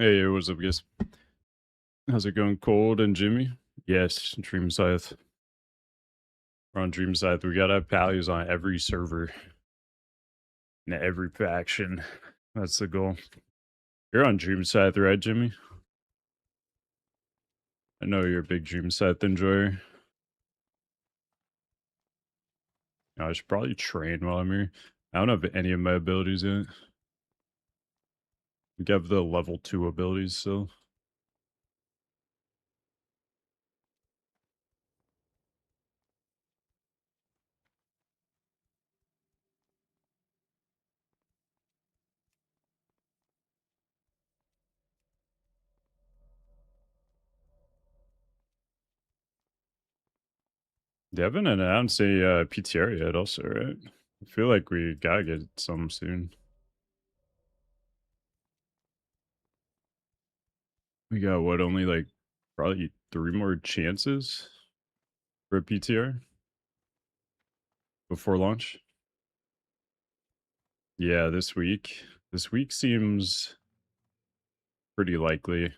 Hey, what's up, guys? How's it going, Cold and Jimmy? Yes, Dreamscythe. We're on Dreamscythe. We gotta have pallies on every server in every faction. That's the goal. You're on Dreamscythe, right, Jimmy? I know you're a big Dreamscythe enjoyer. I should probably train while I'm here. I don't have any of my abilities yet. We have the level 2 abilities still. They haven't announced a PTR yet also, right? I feel like we gotta get some soon. We got what, only like probably 3 more chances for a PTR before launch? Yeah, this week. This week seems pretty likely.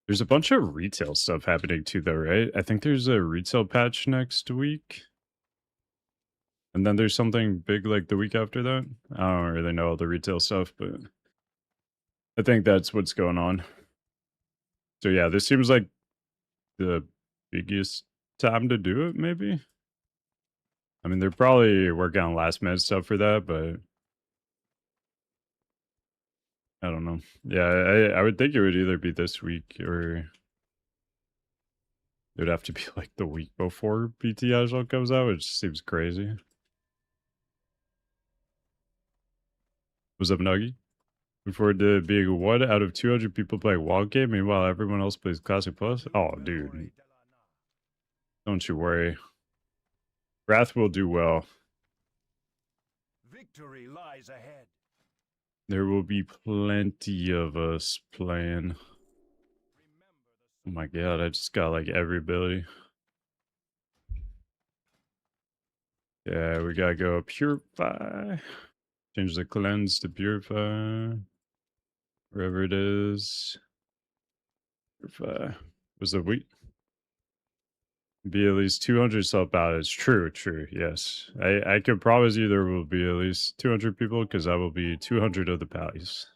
There's a bunch of retail stuff happening too, though, right? I think there's a retail patch next week. And then there's something big like the week after that. I don't really know all the retail stuff, but I think that's what's going on. So yeah, this seems like the biggest time to do it, maybe. I mean, they're probably working on last minute stuff for that, but I don't know. Yeah, I would think it would either be this week or it would have to be like the week before PT Agile comes out, which seems crazy. What's up, Nuggy? Look forward to being one out of 200 people playing WotLK. Meanwhile, everyone else plays Classic Plus. Oh, dude. Don't you worry. Wrath will do well. Victory lies ahead. There will be plenty of us playing. Oh my god, I just got like every ability. Yeah, we gotta go Purify. Change the Cleanse to Purify. Wherever it is. Purify. Was the week? Be at least 200 self-ballots. True, yes. I could promise you there will be at least 200 people, because I will be 200 of the pallies.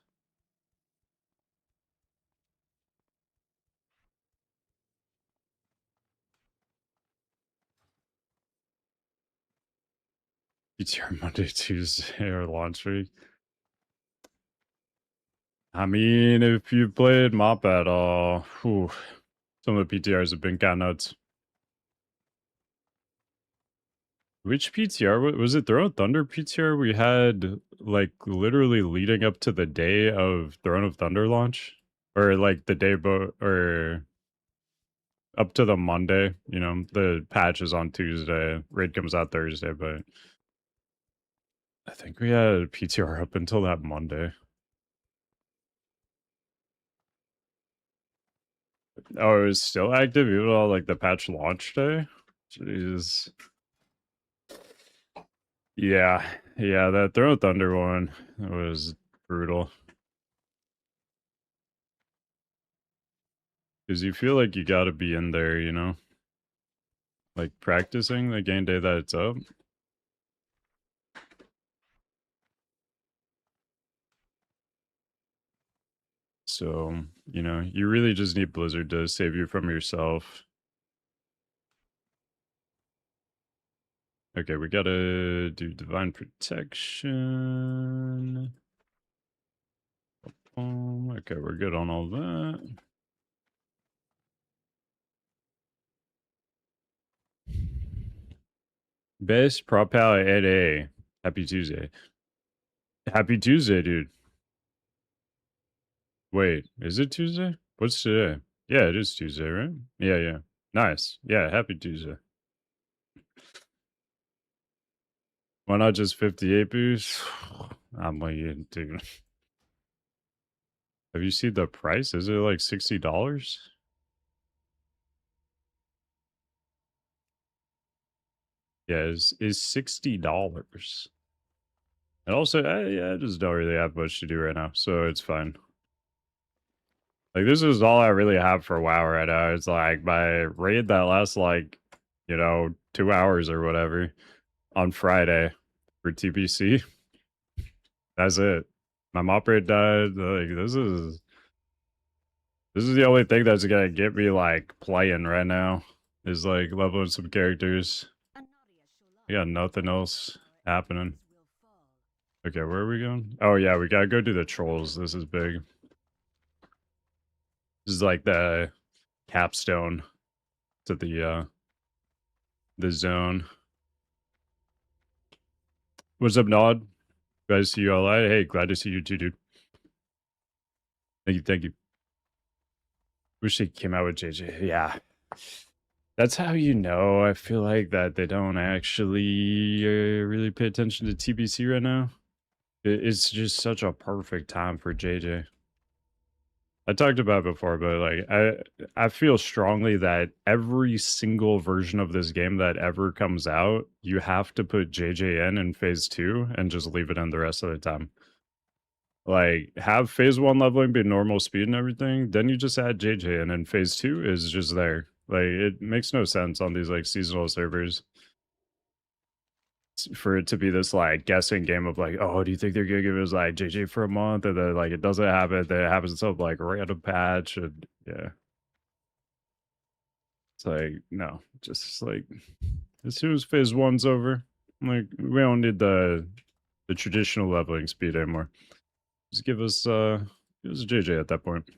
PTR Monday, Tuesday, or launch week. I mean, if you played Mop at all, whew, some of the PTRs have been kind of nuts. Which PTR was it? Throne of Thunder PTR we had like literally leading up to the day of Throne of Thunder launch, or like the day or up to the Monday. You know, the patch is on Tuesday, raid comes out Thursday, but I think we had a PTR up until that Monday. Oh, it was still active even though like the patch launch day. Jeez. Yeah, that Throne of Thunder one was brutal. Because you feel like you got to be in there, you know? Like practicing the game day that it's up. So, you know, you really just need Blizzard to save you from yourself. Okay, we gotta do Divine Protection. Okay, we're good on all that. Best prop pal at A. Happy Tuesday. Happy Tuesday, dude. Wait, is it Tuesday? What's today? Yeah, it is Tuesday, right? Yeah. Nice. Yeah, happy Tuesday. Why not just 58 boosts? I'm like, dude. Have you seen the price? Is it like $60? Yeah, is $60. And also, I just don't really have much to do right now, so it's fine. Like, this is all I really have for WoW right now. It's like my raid that lasts like, 2 hours or whatever on Friday for TPC. That's it. My mop raid died. Like, this is the only thing that's gonna get me like playing right now. Is like leveling some characters. I got nothing else happening. Okay, where are we going? Oh yeah, we gotta go do the trolls. This is big. This is like the capstone to the zone. What's up, Nod? Glad to see you all. Hey, glad to see you too, dude. Thank you, thank you. Wish they came out with JJ. Yeah. That's how you know. I feel like that they don't actually really pay attention to TBC right now. It's just such a perfect time for JJ. I talked about it before, but like I feel strongly that every single version of this game that ever comes out, you have to put JJ in phase 2 and just leave it in the rest of the time. Like, have phase 1 leveling be normal speed and everything, then you just add JJ, and then phase 2 is just there. Like, it makes no sense on these, like, seasonal servers for it to be this, like, guessing game of, like, oh, do you think they're gonna give us, like, JJ for a month? And then, like, it doesn't happen. Then it happens some, like, random patch, and, yeah. It's like, no. Just, like, as soon as phase 1's over, like, we don't need the traditional leveling speed anymore. Just give us JJ at that point.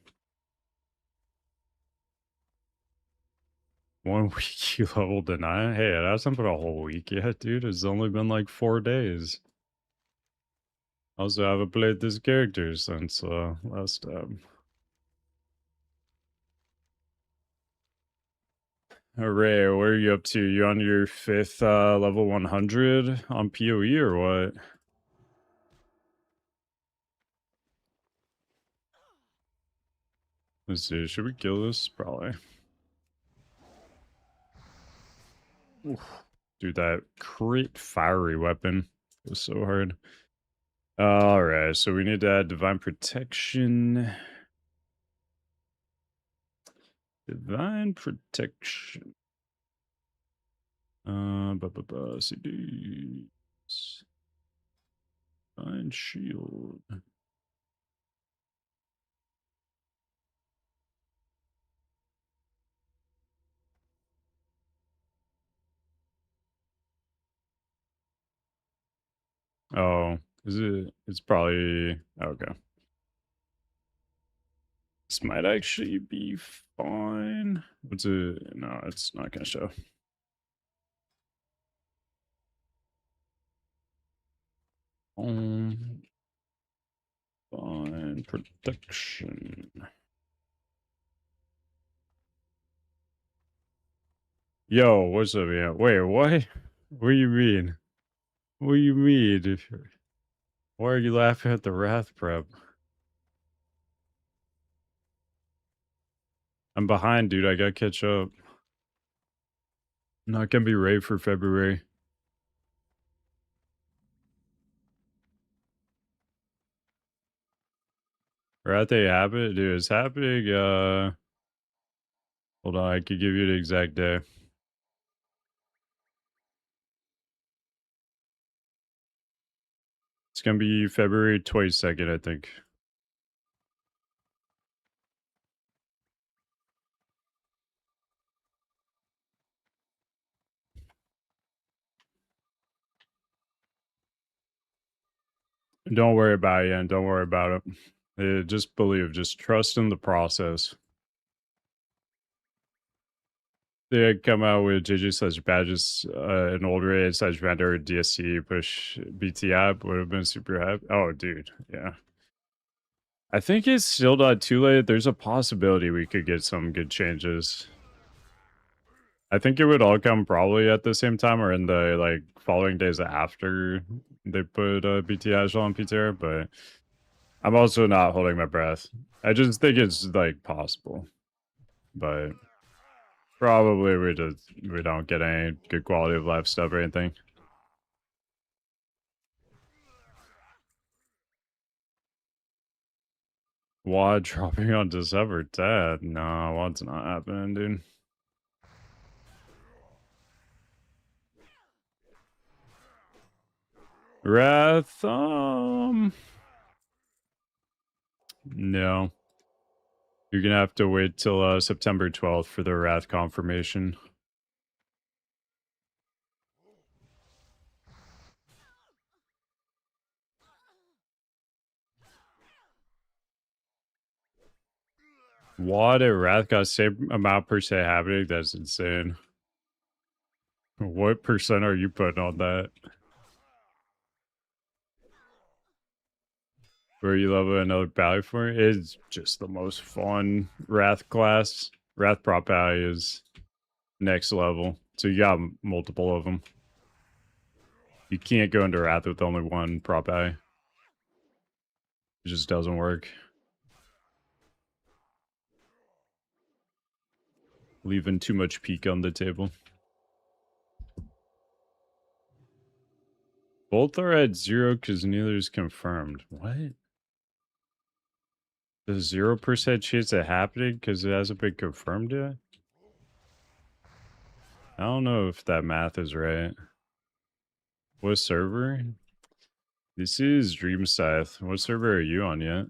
1 week you leveled to 9? Hey, it hasn't been a whole week yet, dude. It's only been like 4 days. Also, I haven't played this character since last time. Hooray, what are you up to? You on your 5th level 100 on PoE or what? Let's see, should we kill this? Probably. Oof. Dude, that crit fiery weapon was so hard. Alright, so we need to add divine protection. Divine protection. CDs. Divine shield. Oh, is it? It's probably okay. This might actually be fine. What's it? No, it's not gonna show. Fine protection. Yo, what's up? Yeah, wait, what? What do you mean? What do you mean? Why are you laughing at the Wrath Prep? I'm behind, dude. I gotta catch up. Not gonna be ready for February. Wrath Day Habit, dude. It's happening. Hold on. I could give you the exact day. It's gonna be February 22nd, I think. Don't worry about it, and don't worry about it. Just believe, just trust in the process. They come out with JJ slash badges, an old raid slash vendor DSC push BT app would have been super happy. Oh, dude, yeah. I think it's still not too late. There's a possibility we could get some good changes. I think it would all come probably at the same time or in the like following days after they put BT Agile on PTR, but I'm also not holding my breath. I just think it's like possible, but probably we don't get any good quality of life stuff or anything. WoD dropping on December 10th. Nah, WoD's not happening, dude. Wrath, no. You're gonna have to wait till September 12th for the Wrath confirmation. WoD and Wrath got same amount per se happening? That's insane. What percent are you putting on that? Where you level another Pally for it? It's just the most fun Wrath class. Wrath Prop Pally is next level. So you got multiple of them. You can't go into Wrath with only one Prop Pally. It just doesn't work. Leaving too much peak on the table. Both are at 0 because neither is confirmed. What? The 0% chance of happening because it hasn't been confirmed yet? I don't know if that math is right. What server? This is Dreamscythe. What server are you on yet?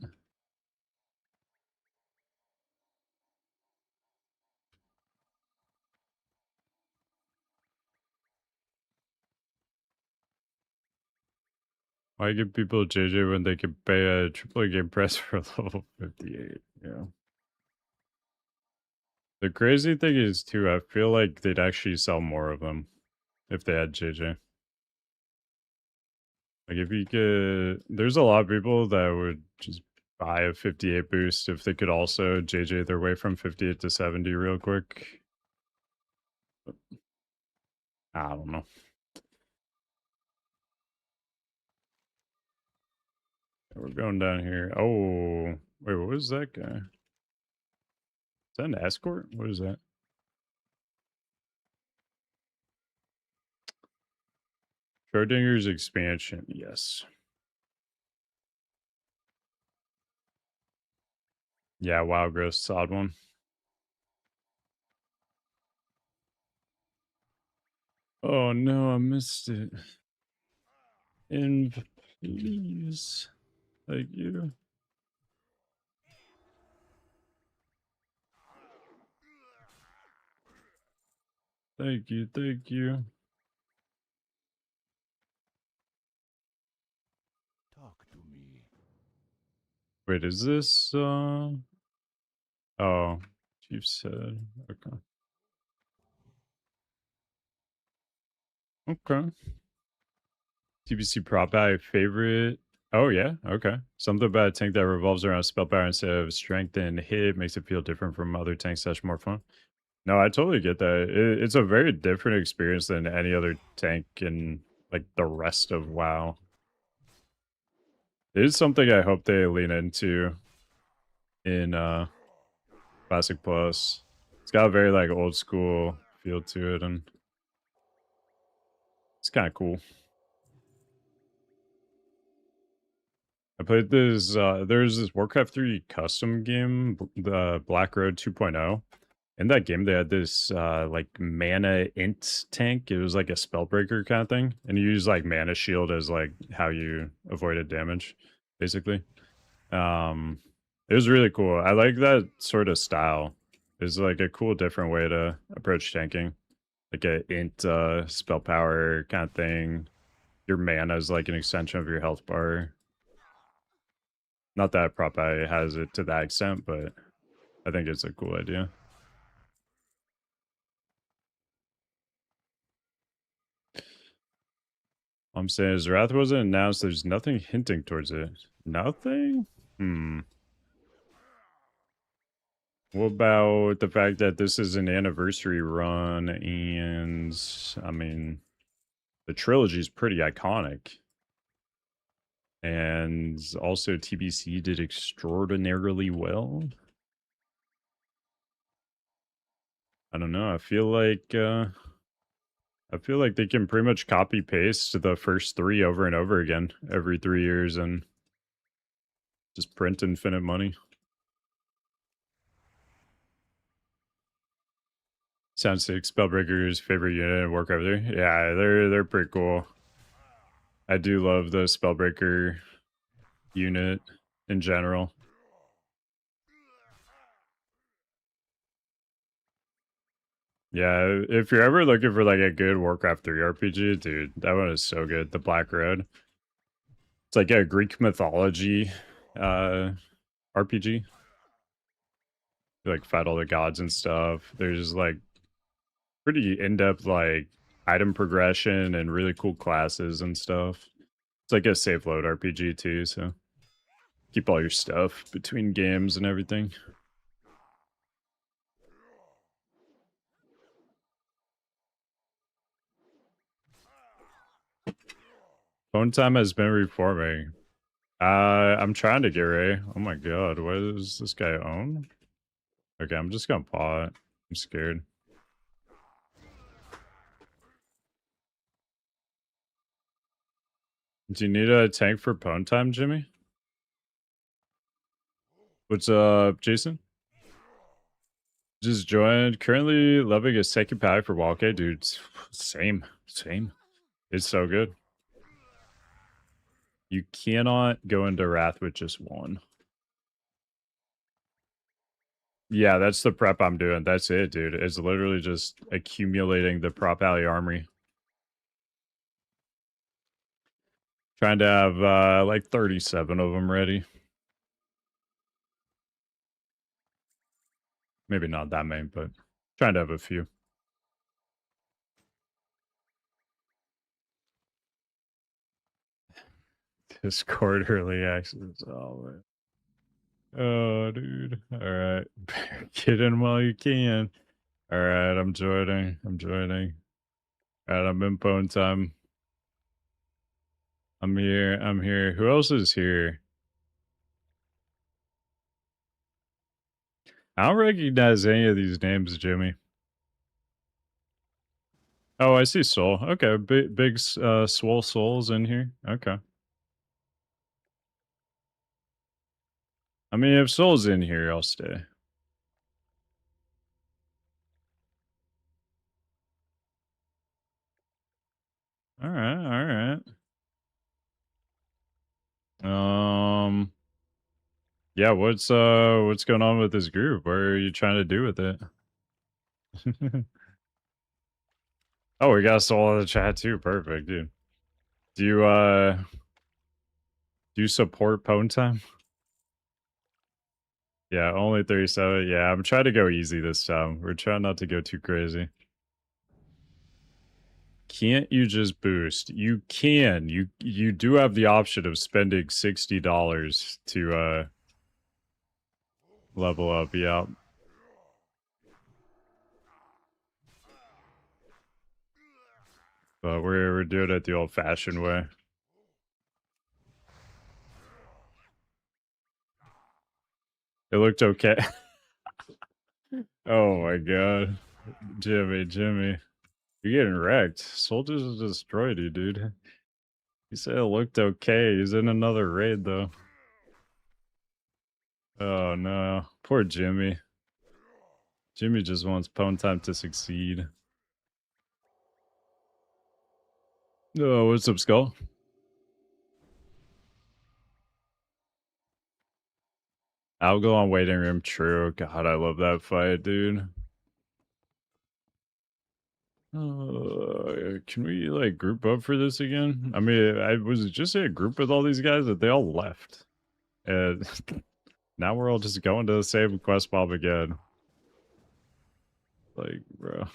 Why give people JJ when they can pay a AAA game press for level 58? Yeah. The crazy thing is, too, I feel like they'd actually sell more of them if they had JJ. Like, if you could... There's a lot of people that would just buy a 58 boost if they could also JJ their way from 58 to 70 real quick. I don't know. We're going down here. Oh, wait, what was that guy? Is that an escort? What is that? Schrodinger's expansion, yes. Yeah, Wild Growth's odd one. Oh no, I missed it. Inv, please. Thank you. Thank you, thank you. Talk to me. Wait, is this oh, Chief said. Okay. Okay. TBC prop ally favorite. Oh yeah, okay. Something about a tank that revolves around spell power instead of strength and hit makes it feel different from other tanks that's more fun. No, I totally get that. It's a very different experience than any other tank in like the rest of WoW. It is something I hope they lean into in Classic Plus. It's got a very like old school feel to it, and it's kind of cool. I played this. There's this Warcraft 3 custom game, the Black Road 2.0. In that game, they had this like mana int tank. It was like a spellbreaker kind of thing, and you use like mana shield as like how you avoided damage, basically. It was really cool. I like that sort of style. It's like a cool, different way to approach tanking, like a int spell power kind of thing. Your mana is like an extension of your health bar. Not that prop I has it to that extent, but I think it's a cool idea. I'm saying is Wrath wasn't announced. There's nothing hinting towards it. Nothing? What about the fact that this is an anniversary run and, I mean, the trilogy is pretty iconic. And also TBC did extraordinarily well. I don't know. I feel like they can pretty much copy paste the first 3 over and over again every 3 years and just print infinite money. Sound 6 Spellbreaker's favorite unit in Warcraft 3. Yeah, they're pretty cool. I do love the Spellbreaker unit in general. Yeah, if you're ever looking for like a good Warcraft 3 RPG, dude, that one is so good. The Black Red. It's like a Greek mythology RPG. You like fight all the gods and stuff. There's like pretty in-depth like item progression and really cool classes and stuff. It's like a safe load RPG too, so keep all your stuff between games and everything. Phone time has been reforming. I'm trying to get Ray. Oh my god, what does this guy own? Okay, I'm just gonna paw it. I'm scared. Do you need a tank for Pwn time, Jimmy? What's up, Jason? Just joined. Currently loving a second pack for WotLK, dude. Same. It's so good. You cannot go into Wrath with just one. Yeah, that's the prep I'm doing. That's it, dude. It's literally just accumulating the Prop Alley Armory. Trying to have like 37 of them ready. Maybe not that many, but trying to have a few. Discord early access. Oh, dude. All right. Get in while you can. All right. I'm joining. All right. I'm in phone time. I'm here. Who else is here? I don't recognize any of these names, Jimmy. Oh, I see Soul. Okay. Big swole souls in here. Okay. I mean, if Soul's in here, I'll stay. All right. Yeah, what's going on with this group? What are you trying to do with it? Oh, we got Soul in the chat too. Perfect, dude. Do you support Pwn time? Yeah, only 37. Yeah, I'm trying to go easy this time. We're trying not to go too crazy. Can't you just boost? You can. You do have the option of spending $60 to level up. Yeah. But we're doing it the old-fashioned way. It looked okay. Oh my god. Jimmy. You're getting wrecked. Soldiers destroyed you, dude. He said it looked okay. He's in another raid, though. Oh, no. Poor Jimmy. Jimmy just wants Pwn time to succeed. Oh, what's up, Skull? I'll go on waiting room. True. God, I love that fight, dude. Can we, like, group up for this again? I mean, I was just in a group with all these guys, but they all left. And now we're all just going to the same quest mob again. Like, bro.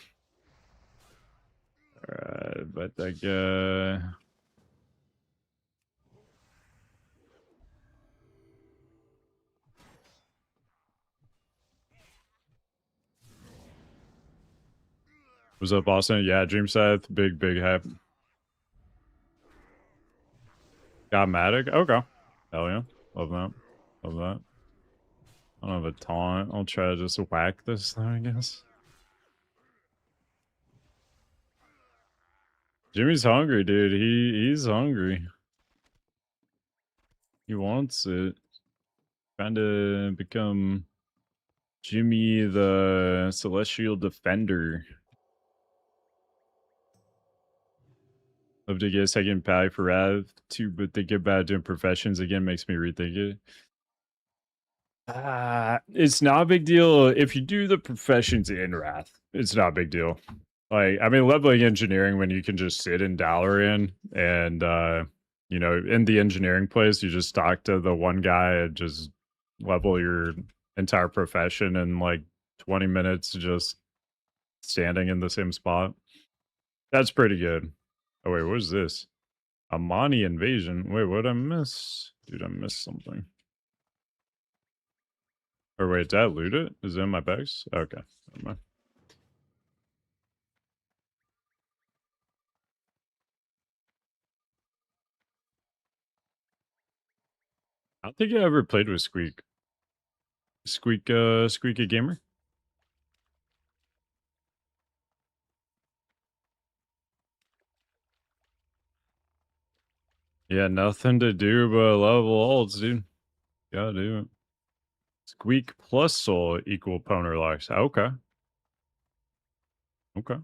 Alright, but that guy... What's up, Austin? Yeah, Dreamscythe. Big hype. Got Matic? Okay. Hell yeah. Love that. I don't have a taunt. I'll try to just whack this thing, I guess. Jimmy's hungry, dude. He's hungry. He wants it. Trying to become Jimmy the Celestial Defender. Love to get a second pally for Rav too, but thinking about doing professions again makes me rethink it. It's not a big deal if you do the professions in Wrath. It's not a big deal. Like, I mean, leveling engineering when you can just sit in Dalaran and you know, in the engineering place, you just talk to the one guy and just level your entire profession in like 20 minutes, just standing in the same spot. That's pretty good. Oh wait, what is this? Amani invasion. Wait, what did I miss? Dude, I missed something. Or wait, did I loot it? Is it in my bags? Okay, never mind. I don't think I ever played with Squeak. Squeaky Gamer? Yeah, nothing to do but level ults, dude. Gotta do it. Squeak plus soul equal poner locks. Okay. Okay.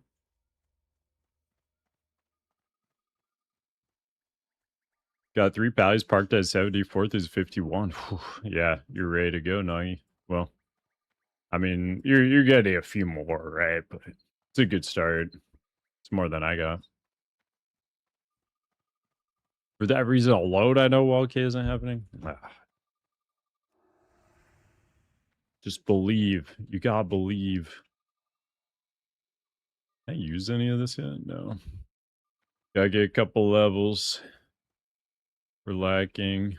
Got 3 pallies parked at 74th is 51. Whew, yeah, you're ready to go, Nagi. Well, I mean, you're getting a few more, right? But it's a good start. It's more than I got. For that reason alone, I know WotLK isn't happening. Just believe. You gotta believe. Can I use any of this yet? No. Gotta get a couple levels. We're lacking.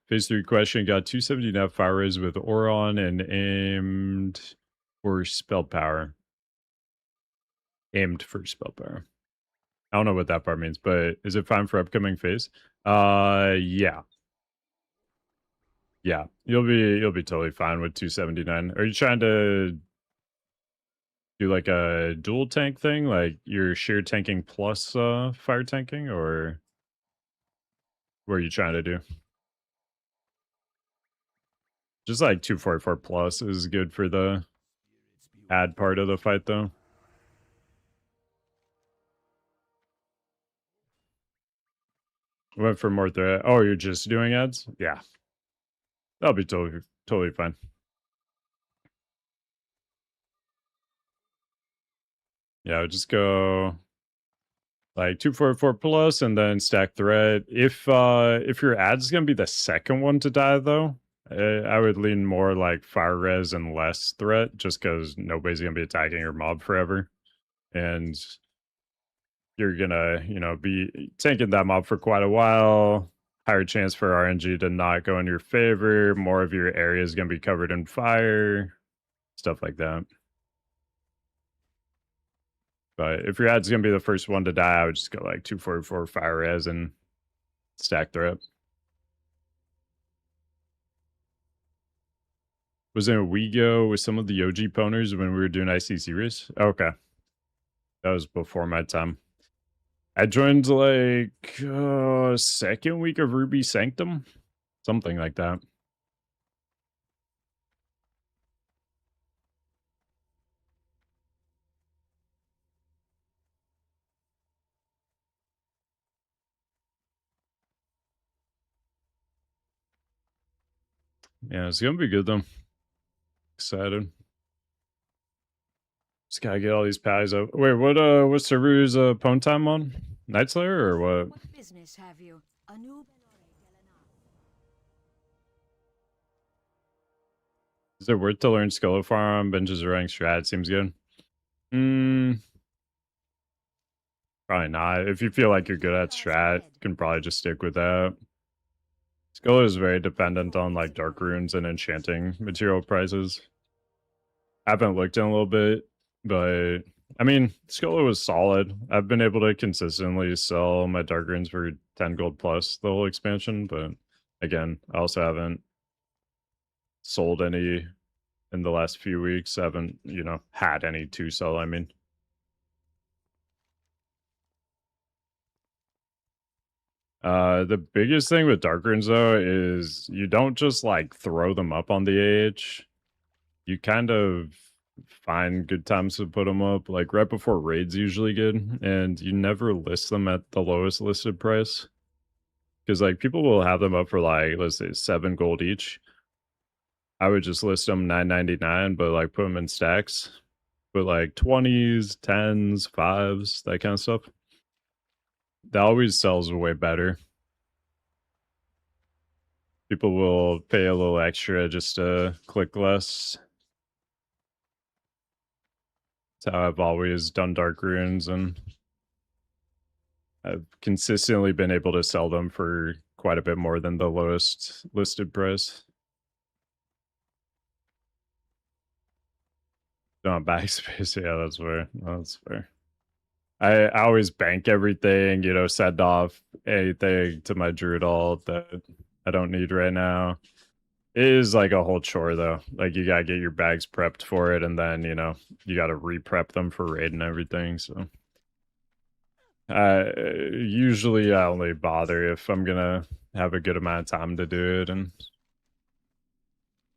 Phase 3 question. Got 279 fire res with Auron and aimed for spell power. Aimed for spell power. I don't know what that part means, but is it fine for upcoming phase? Yeah. Yeah. You'll be totally fine with 279. Are you trying to do like a dual tank thing? Like you're sheer tanking plus fire tanking, or what are you trying to do? Just like 244 plus is good for the add part of the fight though. Went for more threat. Oh, you're just doing ads? Yeah. That'll be totally fine. Yeah, I'll just go like 244 plus and then stack threat. If your ad's gonna be the second one to die though, I would lean more like fire res and less threat, just because nobody's gonna be attacking your mob forever, and you're gonna, you know, be tanking that mob for quite a while. Higher chance for RNG to not go in your favor. More of your area is gonna be covered in fire, stuff like that. But if your ad's gonna be the first one to die, I would just go like 244 fire res and stack threat. Was in a WeGo with some of the OG pwners when we were doing ICC race. Okay. That was before my time. I joined like second week of Ruby Sanctum. Something like that. Yeah, it's gonna be good though. Excited. Just gotta get all these pallies up. Wait, what server is Pwn time on? Night Slayer or what? What business have you? A new Is it worth to learn Scullo Farm? Benches rank strat seems good. Probably not. If you feel like you're good at strat, you can probably just stick with that. Scullo is very dependent on like dark runes and enchanting material prices. I haven't looked in a little bit, but I mean, Scullo was solid. I've been able to consistently sell my dark runes for 10 gold plus the whole expansion, but again, I also haven't sold any in the last few weeks. I haven't, you know, had any to sell, I mean. The biggest thing with dark runes though is you don't just like throw them up on the AH. You kind of find good times to put them up, like right before raids usually good, and you never list them at the lowest listed price. Because like people will have them up for like, let's say 7 gold each. I would just list them 9.99, but like put them in stacks. But like 20s, 10s, 5s, that kind of stuff. That always sells way better. People will pay a little extra just to click less. That's how I've always done dark runes, and I've consistently been able to sell them for quite a bit more than the lowest listed price. Don't backspace, yeah, that's fair. That's fair. I always bank everything, you know, send off anything to my druid alt that I don't need right now. It is like a whole chore though. Like you gotta get your bags prepped for it, and then, you know, you gotta re-prep them for raid and everything, so. Usually I only bother if I'm gonna have a good amount of time to do it, and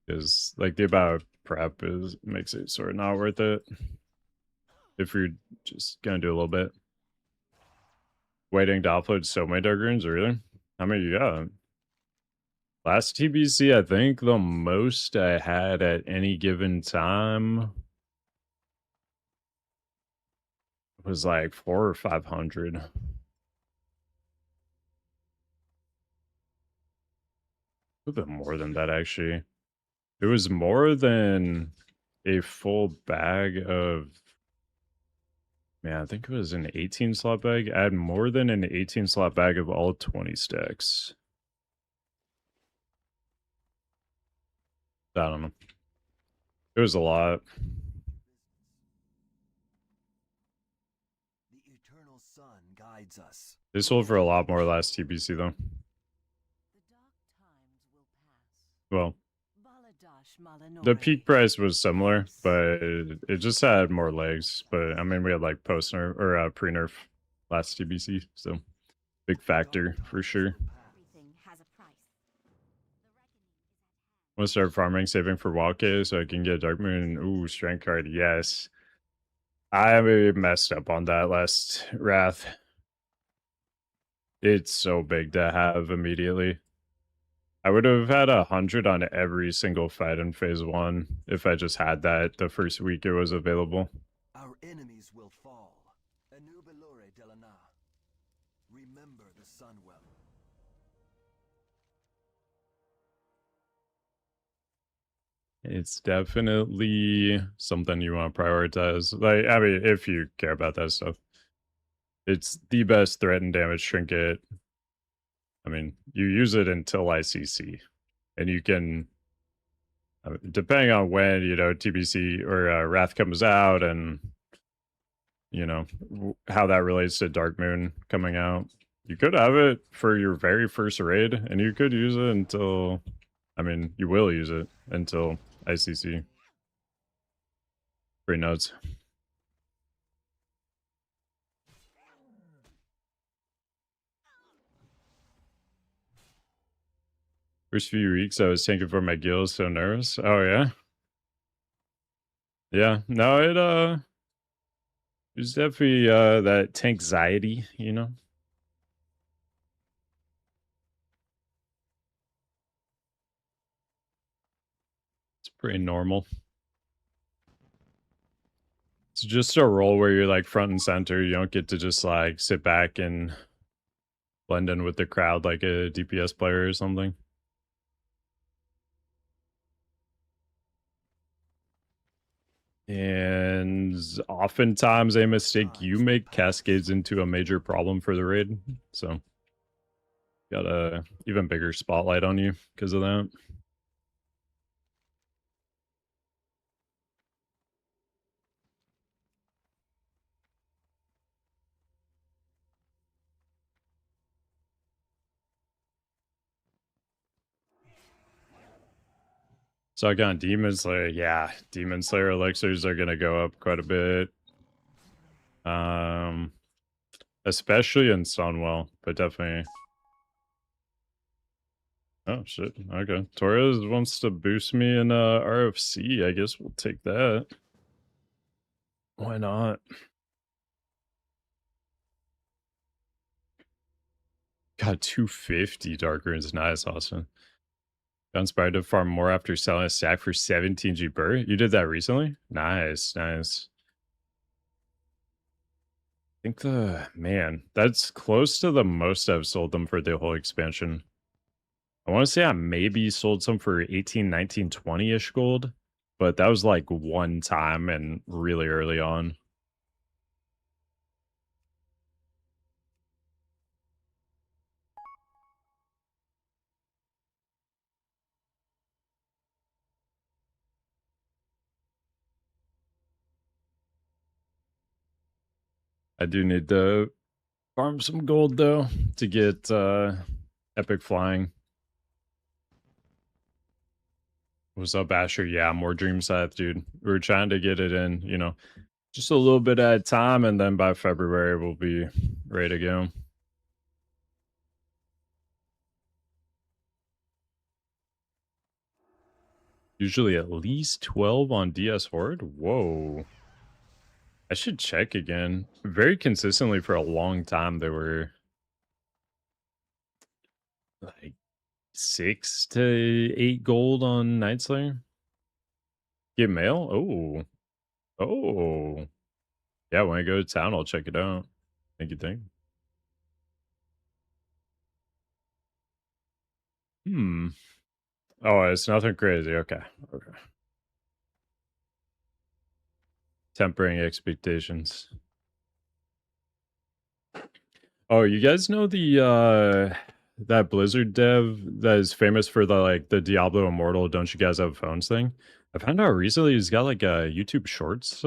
because like the amount of prep makes it sort of not worth it if you're just gonna do a little bit. Waiting to upload so many dark runes, really? How many you got? Last TBC, I think the most I had at any given time was like 400 or 500. A little bit more than that, actually. It was more than a full bag of... Man, I think it was an 18 slot bag. I had more than an 18 slot bag of all 20 stacks. I don't know. It was a lot. The eternal sun guides us. They sold for a lot more last TBC, though. The dark times will pass. Well, Baladash the Malanoy. peak price was similar, but it just had more legs. But I mean, we had like post nerf or pre nerf last TBC, so big factor for sure. Everything has a price. I'm gonna start farming, saving for WotLK so I can get Dark Moon. Ooh, strength card, yes. I messed up on that last Wrath. It's so big to have immediately. I would have had 100 on every single fight in phase 1 if I just had that the first week it was available. Our enemies will fall. Anubilore Delana. Remember the sun well. It's definitely something you want to prioritize. Like, I mean, if you care about that stuff. It's the best threat and damage trinket. I mean, you use it until ICC. And you can, depending on when, you know, TBC or Wrath comes out and, you know, how that relates to Dark Moon coming out. You could have it for your very first raid, and you could use it until, I mean, you will use it until ICC. Pretty nuts. First few weeks, I was tanking for my gills, so nervous. Oh, yeah? Yeah, no, it was definitely that tankxiety, you know? It's pretty normal. It's just a role where you're like front and center. You don't get to just like sit back and blend in with the crowd like a DPS player or something. And oftentimes a mistake you make cascades into a major problem for the raid. So got a even bigger spotlight on you because of that. So I got Demon Slayer. Yeah, Demon Slayer elixirs are gonna go up quite a bit. Especially in Sunwell, but definitely Oh shit. Okay. Torres wants to boost me in RFC. I guess we'll take that. Why not? Got 250 Dark Runes. Nice, awesome. Got inspired to farm more after selling a stack for 17 G per. You did that recently? Nice, nice. I think that's close to the most I've sold them for the whole expansion. I want to say I maybe sold some for 18, 19, 20-ish gold, but that was like one time and really early on. I do need to farm some gold though to get epic flying. What's up, Asher? Yeah, more Dreamscythe, dude. We're trying to get it in, just a little bit at a time, and then by February we'll be ready to go. Usually at least 12 on DS Horde. Whoa. I should check again. Very consistently for a long time, they were like 6 to 8 gold on Night Slayer. Get mail? Oh. Oh. Yeah, when I go to town, I'll check it out. Thank you. Oh, it's nothing crazy. Okay. Tempering expectations. Oh, you guys know the that Blizzard dev that is famous for the Diablo Immortal Don't You Guys Have Phones thing? I found out recently he's got like a YouTube Shorts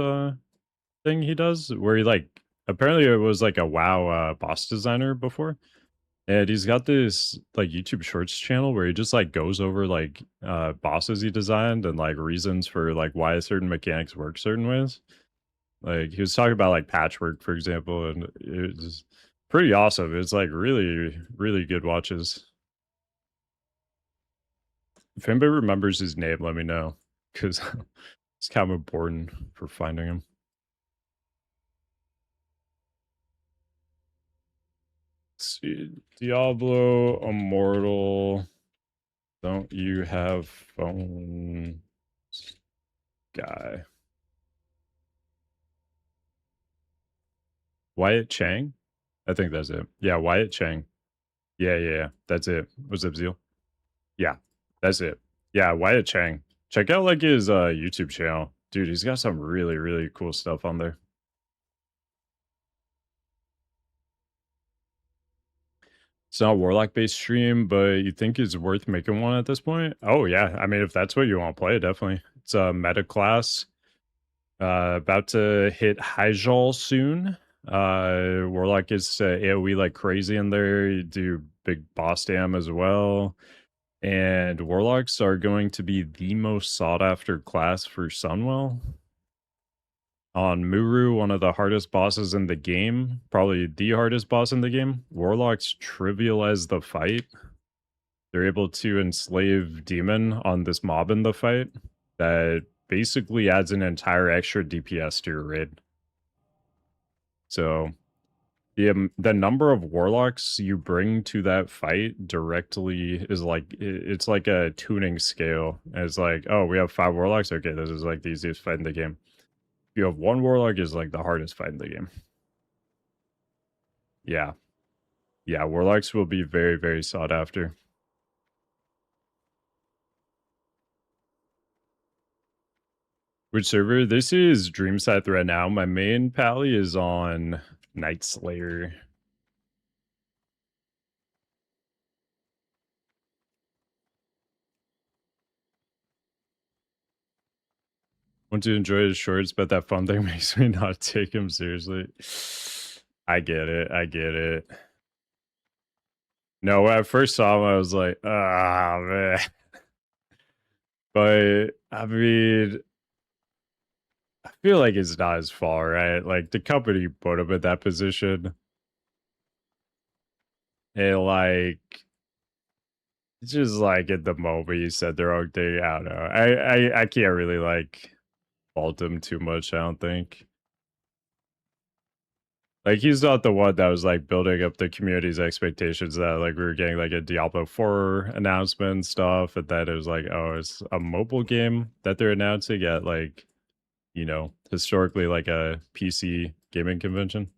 thing he does where he apparently it was like a WoW boss designer before. And he's got this like YouTube Shorts channel where he just like goes over bosses he designed and like reasons for like why certain mechanics work certain ways. Like he was talking about like patchwork, for example, and it was pretty awesome. It's like really, really good watches. If anybody remembers his name, let me know because it's kind of important for finding him. Let's see, Diablo Immortal. Don't you have phones? Guy. Wyatt Chang? I think that's it. Yeah, Wyatt Chang. Yeah. That's it. What's up, Zeal? Yeah, that's it. Yeah, Wyatt Chang. Check out like his YouTube channel. Dude, he's got some really, really cool stuff on there. It's not Warlock based stream, but you think it's worth making one at this point? Oh yeah. I mean, if that's what you want to play, definitely. It's a meta class. About to hit Hyjal soon. Warlock is AoE like crazy in there. You do big boss dam as well. And Warlocks are going to be the most sought after class for Sunwell. On Muru, one of the hardest bosses in the game, probably the hardest boss in the game, Warlocks trivialize the fight. They're able to enslave Demon on this mob in the fight that basically adds an entire extra DPS to your raid. So the number of Warlocks you bring to that fight directly is it's like a tuning scale. And it's like, oh, we have 5 Warlocks? Okay, this is like the easiest fight in the game. If you have 1 Warlock, is like the hardest fight in the game. Yeah. Yeah, Warlocks will be very, very sought after. Which server? This is Dreamscythe right now. My main pally is on Night Slayer. Want to enjoy his shorts, but that fun thing makes me not take him seriously. I get it. No, when I first saw him, I was like, ah, man. But, I mean, I feel like it's not his fault, right? Like, the company put him in that position. And, like, just like at the moment you said the wrong thing. I don't know. I can't really like fault him too much, I don't think. Like he's not the one that was like building up the community's expectations that like we were getting like a Diablo 4 announcement and stuff, and then it was like, oh, it's a mobile game that they're announcing at like, you know, historically like a PC gaming convention.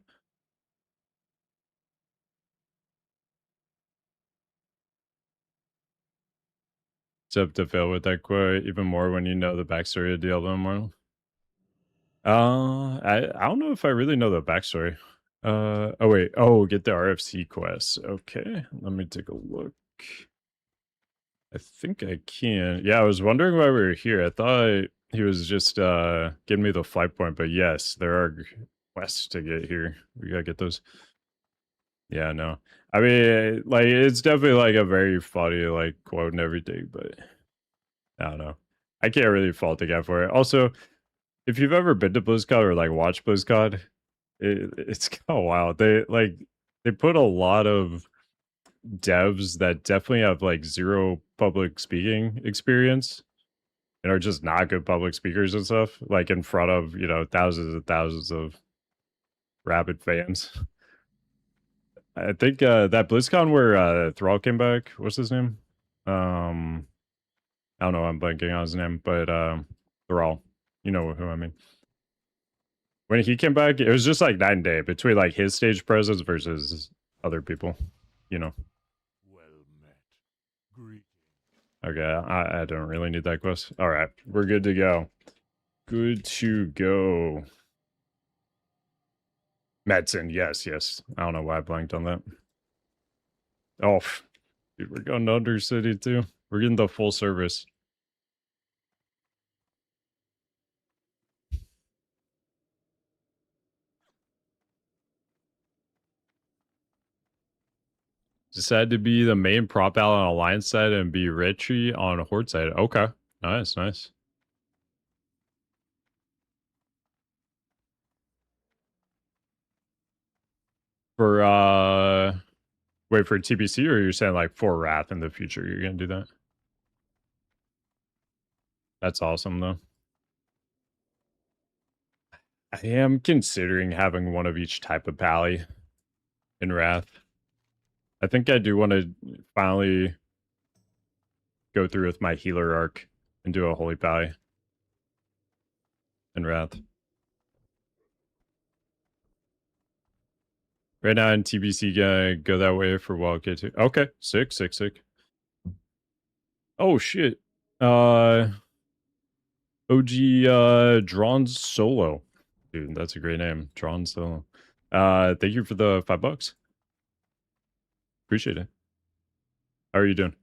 Except to fail with that quote even more when you know the backstory of Diablo Immortal. I don't know if I really know the backstory. Oh wait, oh, get the RFC quest. Okay, let me take a look. I think I can. Yeah, I was wondering why we were here. I thought he was just giving me the flight point, but yes, there are quests to get here. We gotta get those. Yeah, no. I mean, like it's definitely like a very funny like quote and everything, but I don't know. I can't really fault the guy for it. Also, if you've ever been to BlizzCon or like watched BlizzCon, it's kind of wild. They put a lot of devs that definitely have like zero public speaking experience and are just not good public speakers and stuff, like in front of, you know, thousands and thousands of rabid fans. I think that BlizzCon where Thrall came back, what's his name? I don't know, I'm blanking on his name, but Thrall, you know who I mean. When he came back, it was just like night and day between like his stage presence versus other people, you know. Well met. Greetings. Okay, I don't really need that quest. All right, we're good to go. Good to go. Medicine, yes, yes. I don't know why I blanked on that. Oh, dude, we're going to Undercity too. We're getting the full service. Decided to be the main prop out on Alliance side and be Richie on Horde side. Okay, nice, nice. For wait for TBC, or you're saying like for Wrath in the future you're gonna do that? That's awesome though. I am considering having one of each type of pally in Wrath. I think I do want to finally go through with my healer arc and do a holy pally in Wrath. Right now in TBC, go that way for WotLK too. Okay, sick, sick, sick. Oh shit. OG Drawn Solo. Dude, that's a great name. Drawn Solo. Thank you for the $5. Appreciate it. How are you doing?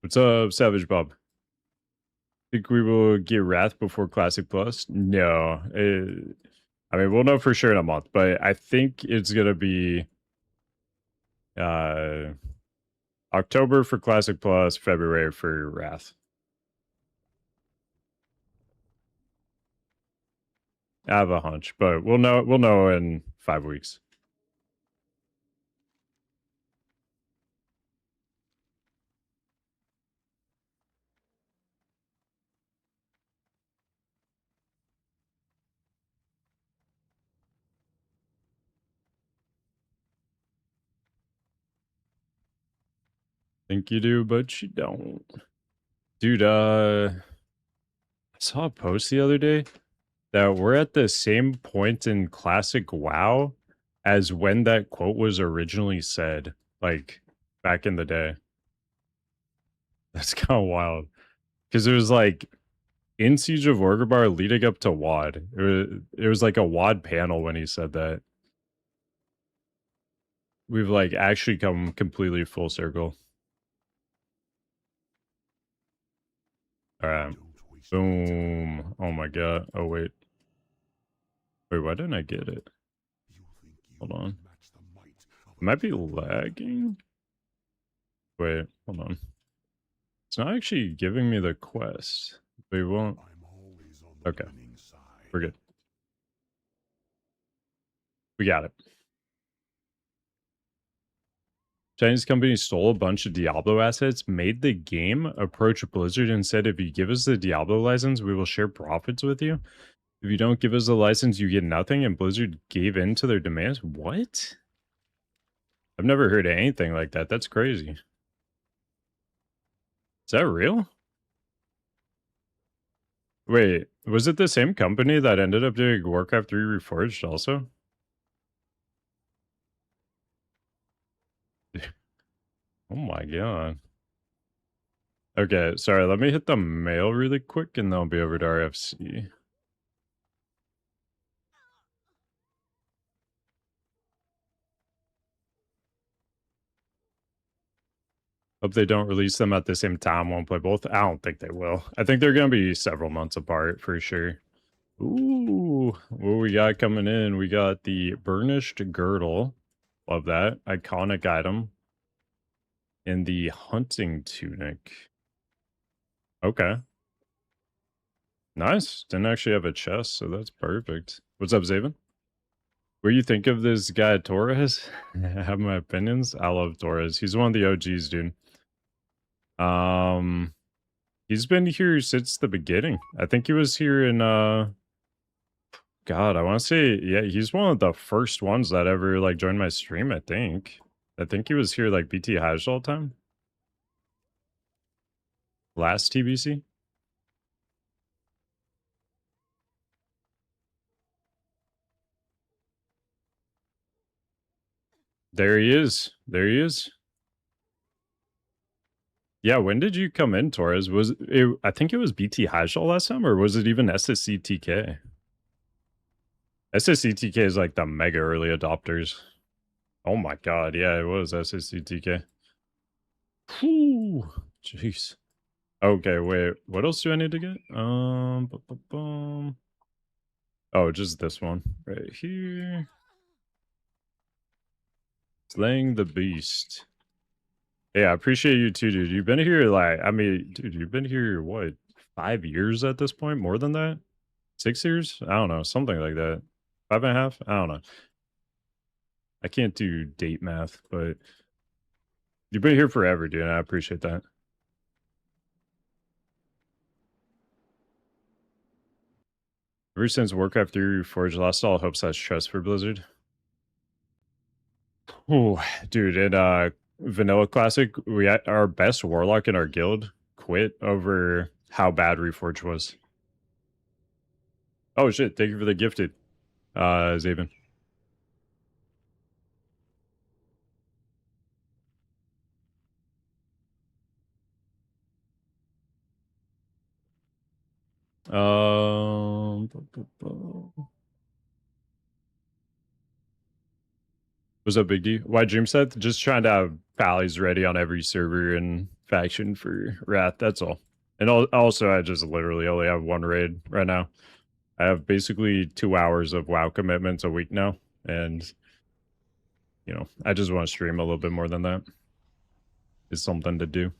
What's up, Savage Bob? Think we will get Wrath before Classic Plus? No. I mean, we'll know for sure in a month, but I think it's gonna be October for Classic Plus, February for Wrath. I have a hunch, but we'll know in 5 weeks. Think you do, but you don't. Dude, I saw a post the other day that we're at the same point in Classic WoW as when that quote was originally said, like back in the day. That's kind of wild. Because it was like in Siege of Orgrimmar leading up to WoD. It was like a WoD panel when he said that. We've like actually come completely full circle. All right. Boom. Oh my god. Oh wait. Wait, why didn't I get it? Hold on. It might be lagging. Wait, hold on. It's not actually giving me the quest. We won't. Okay. We're good. We got it. Chinese company stole a bunch of Diablo assets, made the game, approached Blizzard and said, if you give us the Diablo license, we will share profits with you. If you don't give us the license, you get nothing, and Blizzard gave in to their demands? What? I've never heard of anything like that. That's crazy. Is that real? Wait, was it the same company that ended up doing Warcraft 3 Reforged also? Oh my god. Okay, sorry, let me hit the mail really quick and then I'll be over to RFC. Hope they don't release them at the same time, won't play both. I don't think they will. I think they're going to be several months apart for sure. Ooh, what we got coming in? We got the Burnished Girdle. Love that. Iconic item. And the Hunting Tunic. Okay. Nice. Didn't actually have a chest, so that's perfect. What's up, Zaven? What do you think of this guy, Torres? I have my opinions. I love Torres. He's one of the OGs, dude. He's been here since the beginning. I think he was here in, God, I want to say, yeah, he's one of the first ones that ever, like, joined my stream, I think. I think he was here, like, BT Hash all the time. Last TBC. There he is. There he is. Yeah, when did you come in, Torres? Was it, I think it was BT Hajjal last time, or was it even SSCTK? SSCTK is like the mega early adopters. Oh my god, yeah, it was SSCTK. Whew, jeez. Okay, wait, what else do I need to get? Oh, just this one right here. Slaying the Beast. Yeah, I appreciate you too, dude. You've been here like, I mean, dude, you've been here, what, 5 years at this point? More than that? 6 years? I don't know, something like that. 5.5? I don't know. I can't do date math, but you've been here forever, dude. And I appreciate that. Ever since Warcraft 3 Reforged lost all hopes that's trust for Blizzard. Oh, dude, in Vanilla Classic, we had our best warlock in our guild quit over how bad Reforged was. Oh shit, thank you for the gifted, Zaven. What's up, Big D? Why Dreamscythe? Just trying to have pallies ready on every server and faction for Wrath, that's all. And also, I just literally only have one raid right now. I have basically 2 hours of WoW commitments a week now, and, you know, I just want to stream a little bit more than that. It's something to do.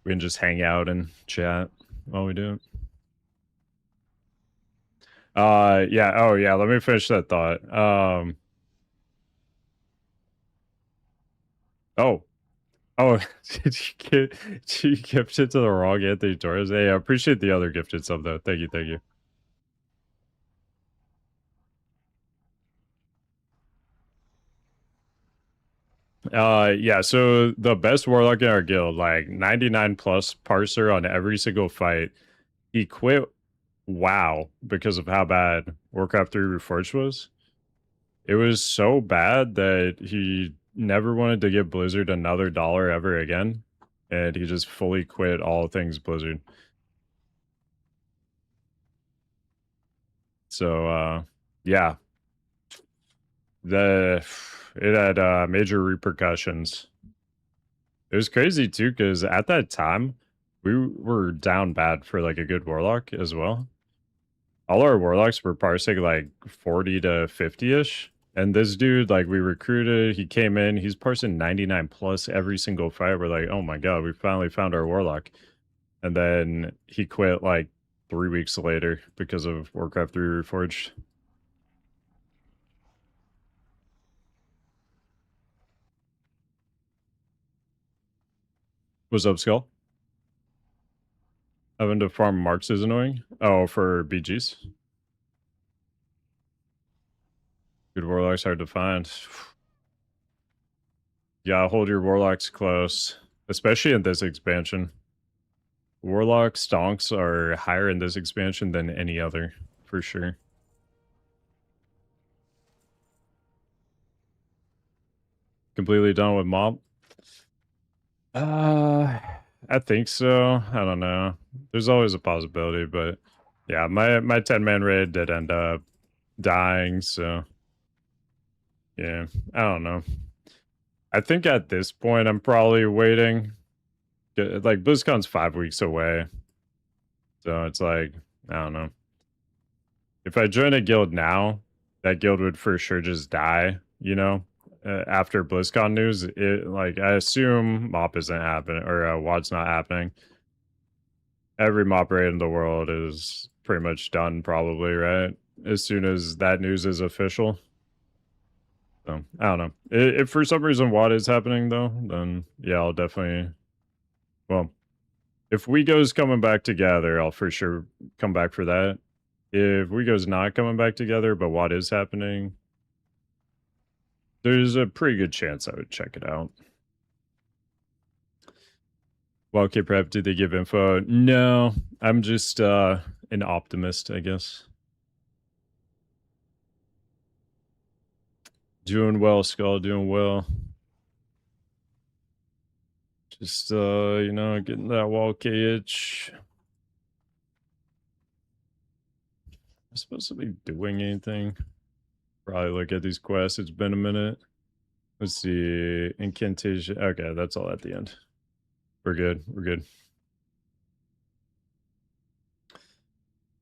We can just hang out and chat while we do it. Yeah, oh yeah, let me finish that thought. Oh, did you gift it to the wrong Anthony Torres? Hey, I appreciate the other gifted sub though. Thank you, thank you. Yeah, so the best warlock in our guild, like 99 plus parser on every single fight. He quit WoW because of how bad Warcraft 3 Reforged was. It was so bad that he never wanted to give Blizzard another dollar ever again. And he just fully quit all things Blizzard. So, yeah. It had major repercussions. It was crazy too, because at that time, we were down bad for like a good warlock as well. All our warlocks were parsing like 40 to 50-ish. And this dude, like, we recruited, he came in, he's parsing 99 plus every single fight. We're like, oh my god, we finally found our warlock. And then he quit like 3 weeks later because of Warcraft 3 Reforged. What's up, Skull? Having to farm marks is annoying. Oh, for BGs. Good warlocks hard to find. Yeah, hold your warlocks close, especially in this expansion. Warlock stonks are higher in this expansion than any other, for sure. Completely done with mob? I think so. I don't know. There's always a possibility, but yeah, my 10-man raid did end up dying, so yeah, I don't know. I think at this point I'm probably waiting. Like BlizzCon's 5 weeks away, so it's like, I don't know. If I join a guild now, that guild would for sure just die, you know? After BlizzCon news, like I assume MOP isn't happening, or WOD's not happening. Every MOP raid in the world is pretty much done, probably, right? As soon as that news is official. So I don't know. If for some reason WOD is happening though, then yeah, I'll definitely. Well, if WeGo's coming back together, I'll for sure come back for that. If WeGo's not coming back together, but WOD is happening, there's a pretty good chance I would check it out. WotLK Prep, did they give info? No, I'm just an optimist, I guess. Doing well, Skull, doing well. Just, you know, getting that WotLK itch. I'm supposed to be doing anything. Probably look at these quests. It's been a minute. Let's see. Incantation. Okay, that's all at the end. We're good. We're good.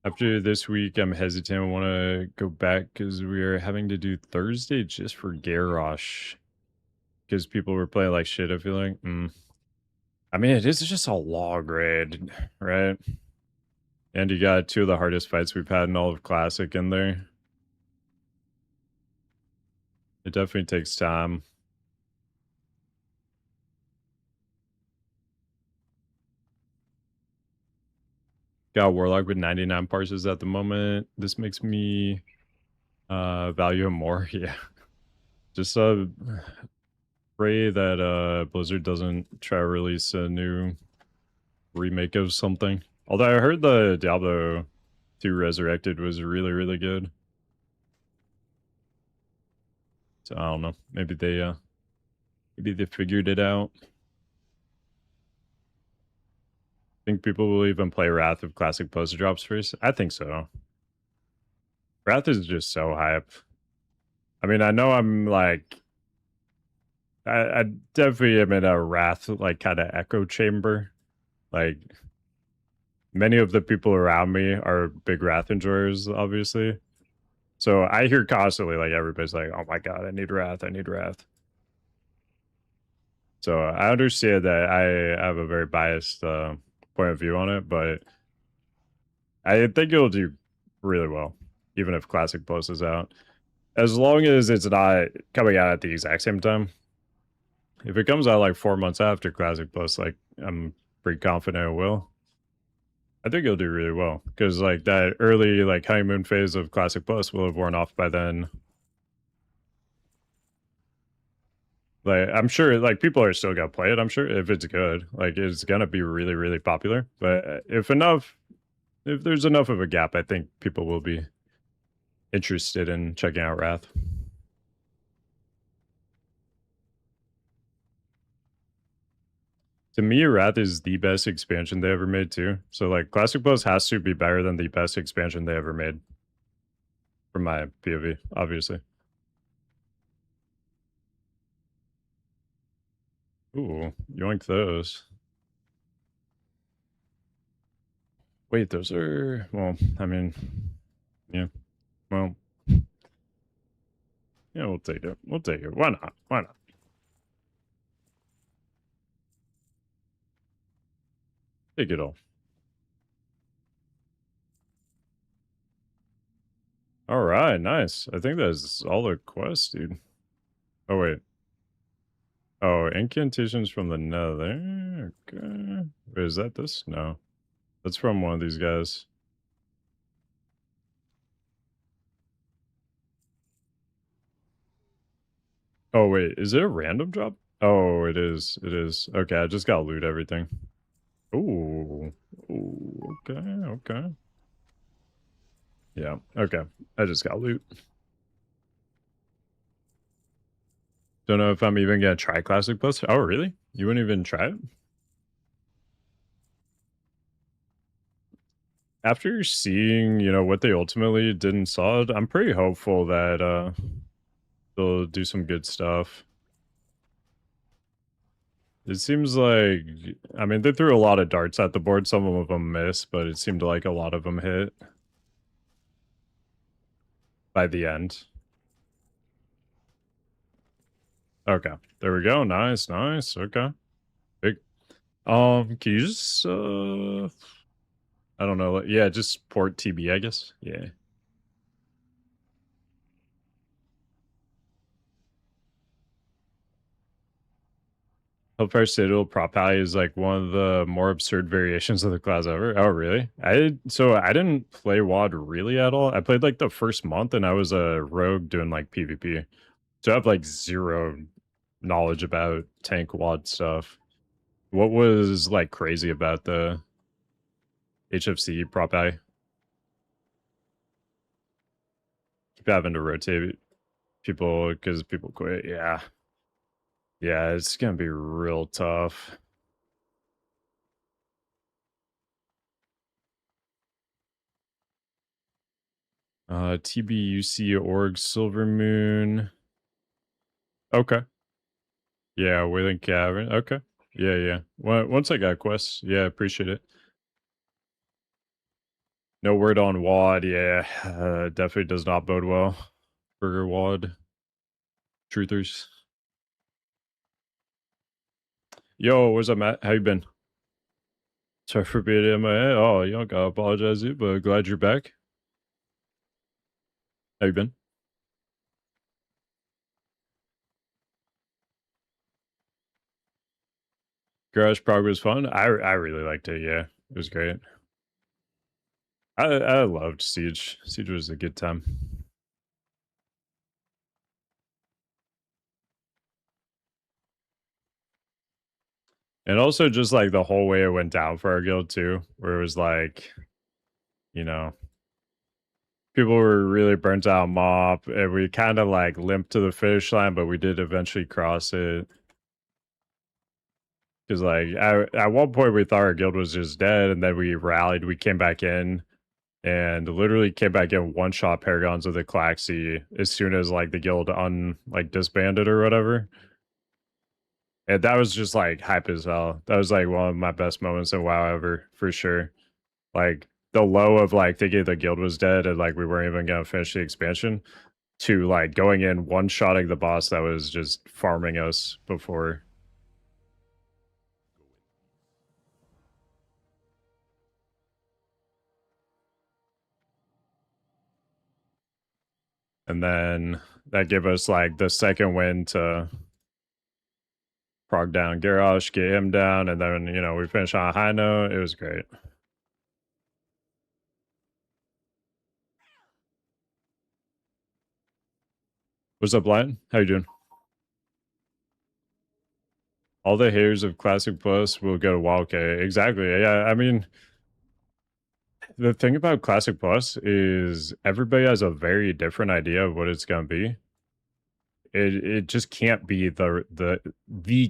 After this week, I'm hesitant. I want to go back because we are having to do Thursday just for Garrosh. Because people were playing like shit, I feel like. I mean, it is just a log raid, right? And you got 2 of the hardest fights we've had in all of Classic in there. It definitely takes time. Got Warlock with 99 parses at the moment. This makes me value him more. Yeah. Just pray that Blizzard doesn't try to release a new remake of something. Although I heard the Diablo 2 Resurrected was really, really good. So I don't know. Maybe they figured it out. Think people will even play Wrath if Classic Post drops first? I think so. Wrath is just so hype. I mean, I know I'm like, I definitely am in a Wrath like kind of echo chamber. Like, many of the people around me are big Wrath enjoyers, obviously. So I hear constantly like everybody's like, "Oh my god, I need Wrath, I need Wrath." So I understand that I have a very biased point of view on it, but I think it'll do really well, even if Classic Plus is out. As long as it's not coming out at the exact same time. If it comes out like 4 months after Classic Plus, like I'm pretty confident it will. I think it'll do really well because like that early like honeymoon phase of Classic Plus will have worn off by then. Like I'm sure like people are still gonna play it. I'm sure if it's good, like it's gonna be really, really popular. But if there's enough of a gap, I think people will be interested in checking out Wrath. To me, Wrath is the best expansion they ever made too. So like Classic Plus has to be better than the best expansion they ever made. From my POV, obviously. Ooh, yoink those. Wait, those are, well, I mean, yeah, well, yeah, we'll take it. We'll take it. Why not? Why not? Take it all. All right, nice. I think that's all the quests, dude. Oh, wait. Oh, incantations from the nether. Okay. Wait, is that this? No. That's from one of these guys. Oh, wait. Is it a random drop? Oh, it is. It is. Okay, I just gotta loot everything. Ooh. Ooh. Okay, okay. Yeah, okay. I just got loot. Don't know if I'm even gonna try Classic Plus. Oh, really? You wouldn't even try it? After seeing, you know, what they ultimately did in Solid, I'm pretty hopeful that they'll do some good stuff. It seems like, I mean, they threw a lot of darts at the board. Some of them missed, but it seemed like a lot of them hit by the end. Okay, there we go. Nice, nice. Okay, big. Can you just I don't know. Yeah, just port TB, I guess. Yeah. Hellfire Citadel prop value is like one of the more absurd variations of the class ever. Oh, really? I didn't play WoD really at all. I played like the first month, and I was a rogue doing like PvP, so I have like zero knowledge about tank WoD stuff. What was like crazy about the HFC prop value? Keep having to rotate people because people quit. Yeah, yeah, it's gonna be real tough. TBUC org Silver Moon. Okay. Yeah, Wailing Cavern. Okay. Yeah, yeah. Once I got quests, yeah, appreciate it. No word on WoD. Yeah, definitely does not bode well for WoD truthers. Yo, what's up, Matt? How you been? Sorry for being in my head. Oh, you don't gotta apologize, dude, but glad you're back. How you been? Garage Prog was fun. I really liked it. Yeah, it was great. I loved Siege. Siege was a good time. And also just like the whole way it went down for our guild too, where it was like, you know, people were really burnt out mob, and we kind of like limped to the finish line, but we did eventually cross it. Because like at one point we thought our guild was just dead, and then we rallied, we came back in, and literally came back in one shot Paragons with a Claxy as soon as like the guild disbanded or whatever. And that was just like hype as hell. That was like one of my best moments in WoW ever, for sure. Like the low of like thinking the guild was dead and like we weren't even gonna finish the expansion, to like going in one shotting the boss that was just farming us before. And then that gave us like the second win to prog down Garrosh, get him down, and then, you know, we finished on a high note. It was great. What's up, Lion? How you doing? All the haters of Classic Plus will go to WotLK. Exactly. Yeah, I mean, the thing about Classic Plus is everybody has a very different idea of what it's gonna be. It just can't be the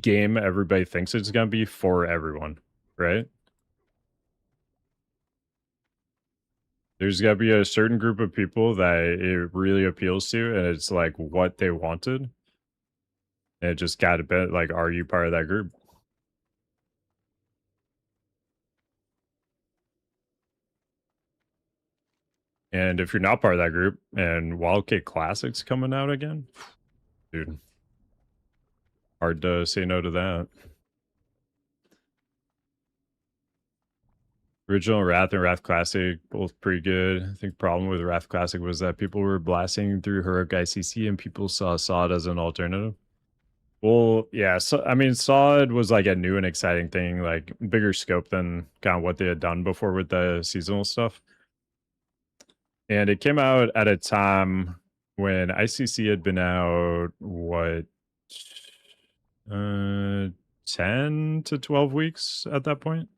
game everybody thinks it's gonna be for everyone, right? There's gotta be a certain group of people that it really appeals to, and it's like what they wanted. And it just gotta be like, are you part of that group? And if you're not part of that group, and WotLK Classic's coming out again, dude, hard to say no to that. Original Wrath and Wrath Classic, both pretty good. I think problem with Wrath Classic was that people were blasting through Heroic ICC and people saw SOD as an alternative. Well, yeah, so I mean, Sod was like a new and exciting thing, like bigger scope than kind of what they had done before with the seasonal stuff. And it came out at a time when ICC had been out, what, 10 to 12 weeks at that point.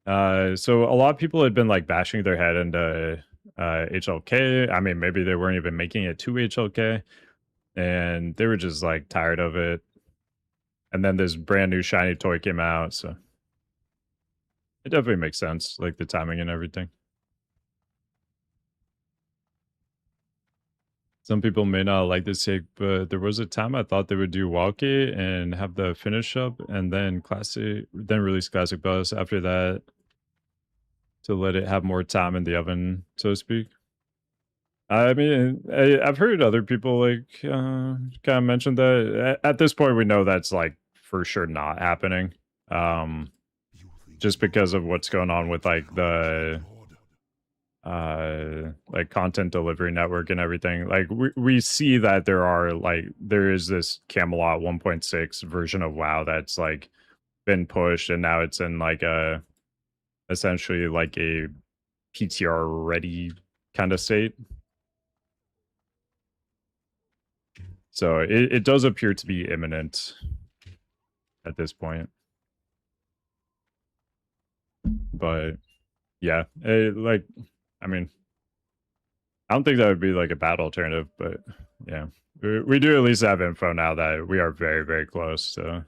So a lot of people had been like bashing their head into HLK. I mean, maybe they weren't even making it to HLK, and they were just like tired of it. And then this brand new shiny toy came out, so it definitely makes sense, like the timing and everything. Some people may not like this take, but there was a time I thought they would do WotLK and have the finish up, and then classic, then release classic bus after that to let it have more time in the oven, so to speak. I mean, I've heard other people like kind of mention that. At this point, we know that's like for sure not happening. Just because of what's going on with like the like content delivery network and everything. Like we see that there is this Camelot 1.6 version of WoW that's like been pushed, and now it's in like a essentially like a PTR ready kind of state. So it does appear to be imminent at this point. But yeah, like, I mean, I don't think that would be like a bad alternative, but yeah, we do at least have info now that we are very, very close to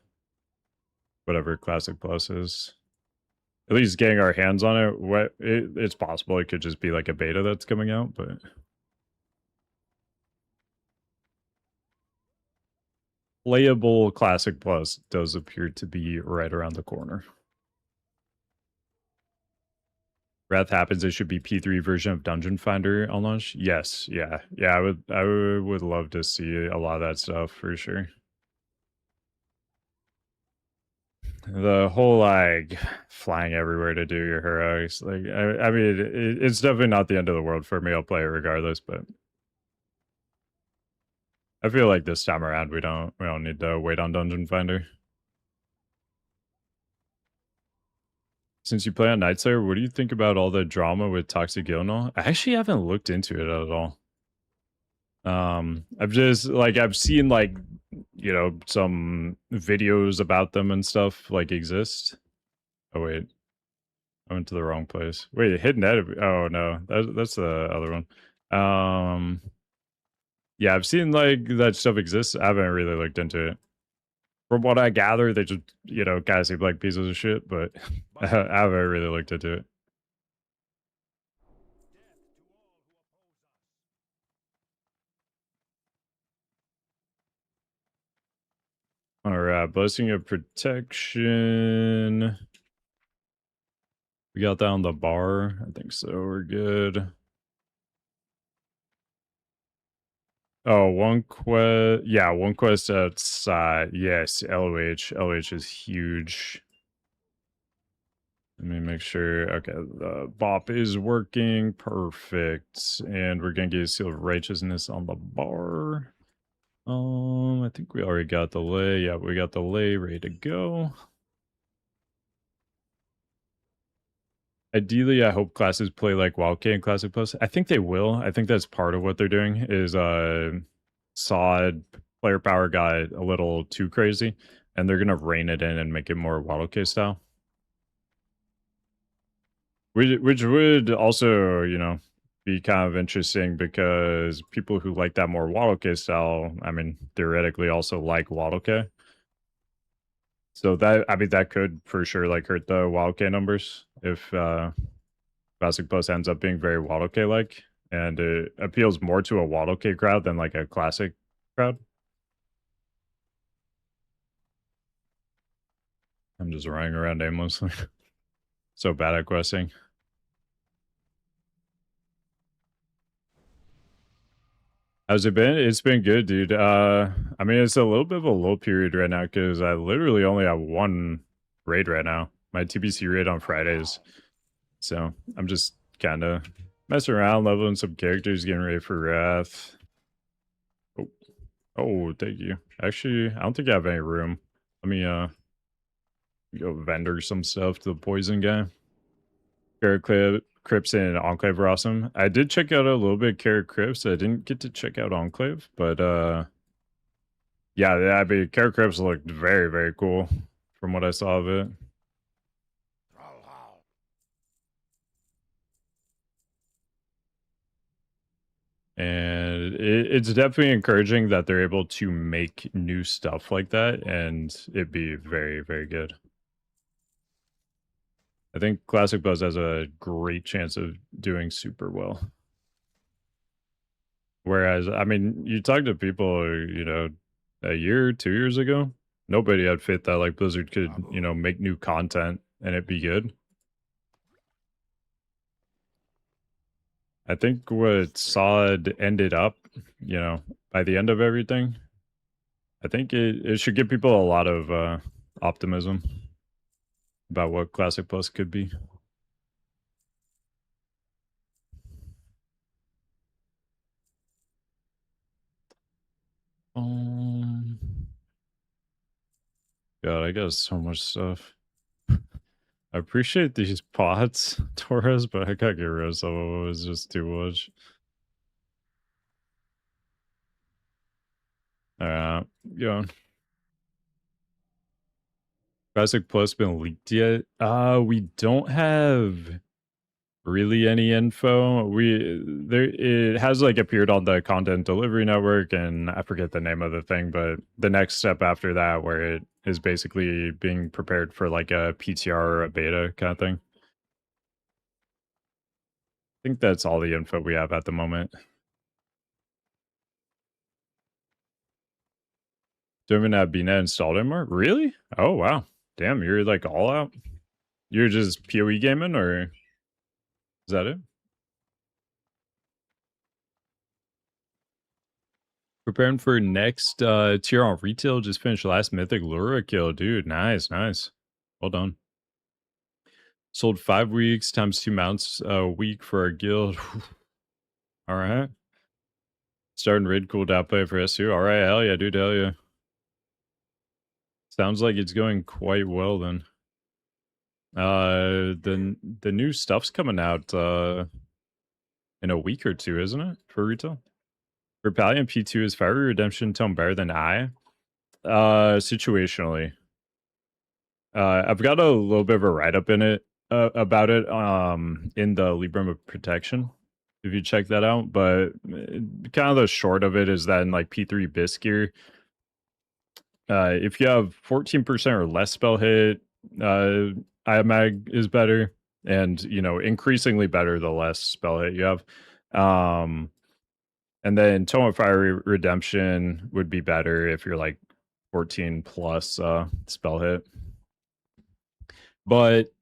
whatever Classic Plus is. At least getting our hands on it, it's possible it could just be like a beta that's coming out, but playable Classic Plus does appear to be right around the corner. Wrath happens, it should be P3 version of Dungeon Finder on launch. Yes, yeah. I would love to see a lot of that stuff for sure. The whole like flying everywhere to do your heroics, like I mean, it's definitely not the end of the world for me. I'll play it regardless, but I feel like this time around we don't need to wait on Dungeon Finder. Since you play on Night Slayer, what do you think about all the drama with Toxic Gilnal? I actually haven't looked into it at all. I've just like I've seen like, you know, some videos about them and stuff like exist. Oh wait, I went to the wrong place. Wait, hidden edit. Oh no, that's the other one. Yeah, I've seen like that stuff exists. I haven't really looked into it. From what I gather, they just, you know, kind of seem like pieces of shit, but I haven't really looked into it. All right, blessing of protection. We got that on the bar. I think so. We're good. Oh, one quest. Yeah, one quest outside. Yes, LOH. LOH is huge. Let me make sure. Okay, the bop is working. Perfect. And we're going to get a seal of righteousness on the bar. I think we already got the lay. Yeah, we got the lay ready to go. Ideally, I hope classes play like WotLK and Classic Plus. I think they will. I think that's part of what they're doing is SOD player power got a little too crazy, and they're gonna rein it in and make it more WotLK style. Which would also, you know, be kind of interesting because people who like that more WotLK style, I mean, theoretically also like WotLK. So that, I mean, that could for sure like hurt the WotLK numbers if Classic Plus ends up being very WotLK like, and it appeals more to a WotLK crowd than like a classic crowd. I'm just running around aimlessly. So bad at questing. How's it been? It's been good, dude. I mean, it's a little bit of a low period right now because I literally only have one raid right now. My TBC raid on Fridays. So I'm just kind of messing around, leveling some characters, getting ready for Wrath. Oh, Oh, thank you. Actually, I don't think I have any room. Let me go vendor some stuff to the poison guy. Carrot Crypts and Enclave are awesome. I did check out a little bit of Carrot Crypts. I didn't get to check out Enclave, but yeah, I mean Carrot Crypts looked very, very cool from what I saw of it. And it's definitely encouraging that they're able to make new stuff like that and it be very, very good. I think Classic Buzz has a great chance of doing super well. Whereas, I mean, you talk to people, you know, a year, 2 years ago, nobody had faith that like Blizzard could, you know, make new content and it be good. I think what SOD ended up, you know, by the end of everything, I think it should give people a lot of optimism about what Classic Plus could be. God, I got so much stuff. I appreciate these pots, Torres, but I gotta get rid of some of them. It's just too much. Yeah. Classic Plus been leaked yet? We don't have really any info. It has like appeared on the content delivery network, and I forget the name of the thing, but the next step after that, where it is basically being prepared for like a PTR or a beta kind of thing. I think that's all the info we have at the moment. Don't even have BNet installed anymore? Really? Oh wow. Damn, you're like all out. You're just PoE gaming, or is that it? Preparing for next tier on retail. Just finished last mythic Lura kill. Dude, nice, nice. Well done. Sold 5 weeks times 2 mounts a week for our guild. All right. Starting raid cooldown play for SU. All right, hell yeah, dude, hell yeah. Sounds like it's going quite well then. The new stuff's coming out in a week or two, isn't it? For retail. Rebellion P2 is Fiery Redemption tone better than I? Situationally. I've got a little bit of a write-up in it about it in the Libram of Protection, if you check that out. But kind of the short of it is that in like P3 Bisgear, if you have 14% or less spell hit, IMAG is better, and you know, increasingly better the less spell hit you have. And then Tome of Fiery Redemption would be better if you're like 14 plus spell hit. But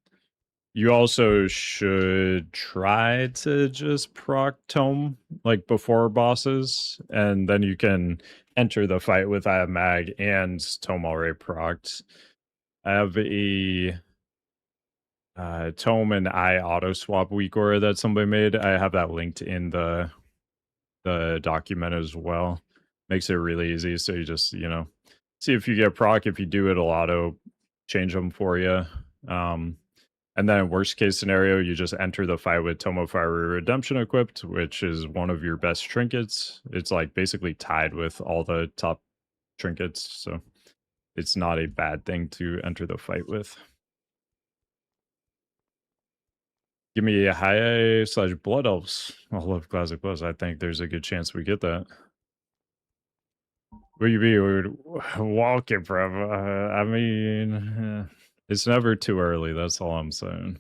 you also should try to just proc Tome like before bosses, and then you can enter the fight with I have mag and Tome already procced. I have a Tome and I auto swap weak aura that somebody made. I have that linked in the document as well. Makes it really easy. So you just, you know, see if you get proc. If you do, it'll auto change them for you. And then worst case scenario, you just enter the fight with Tomo Fiery Redemption equipped, which is one of your best trinkets. It's like basically tied with all the top trinkets. So it's not a bad thing to enter the fight with. Give me a high / Blood Elves. I love Classic Plus. I think there's a good chance we get that. What do you mean? WotLK Prep. I mean, it's never too early. That's all I'm saying.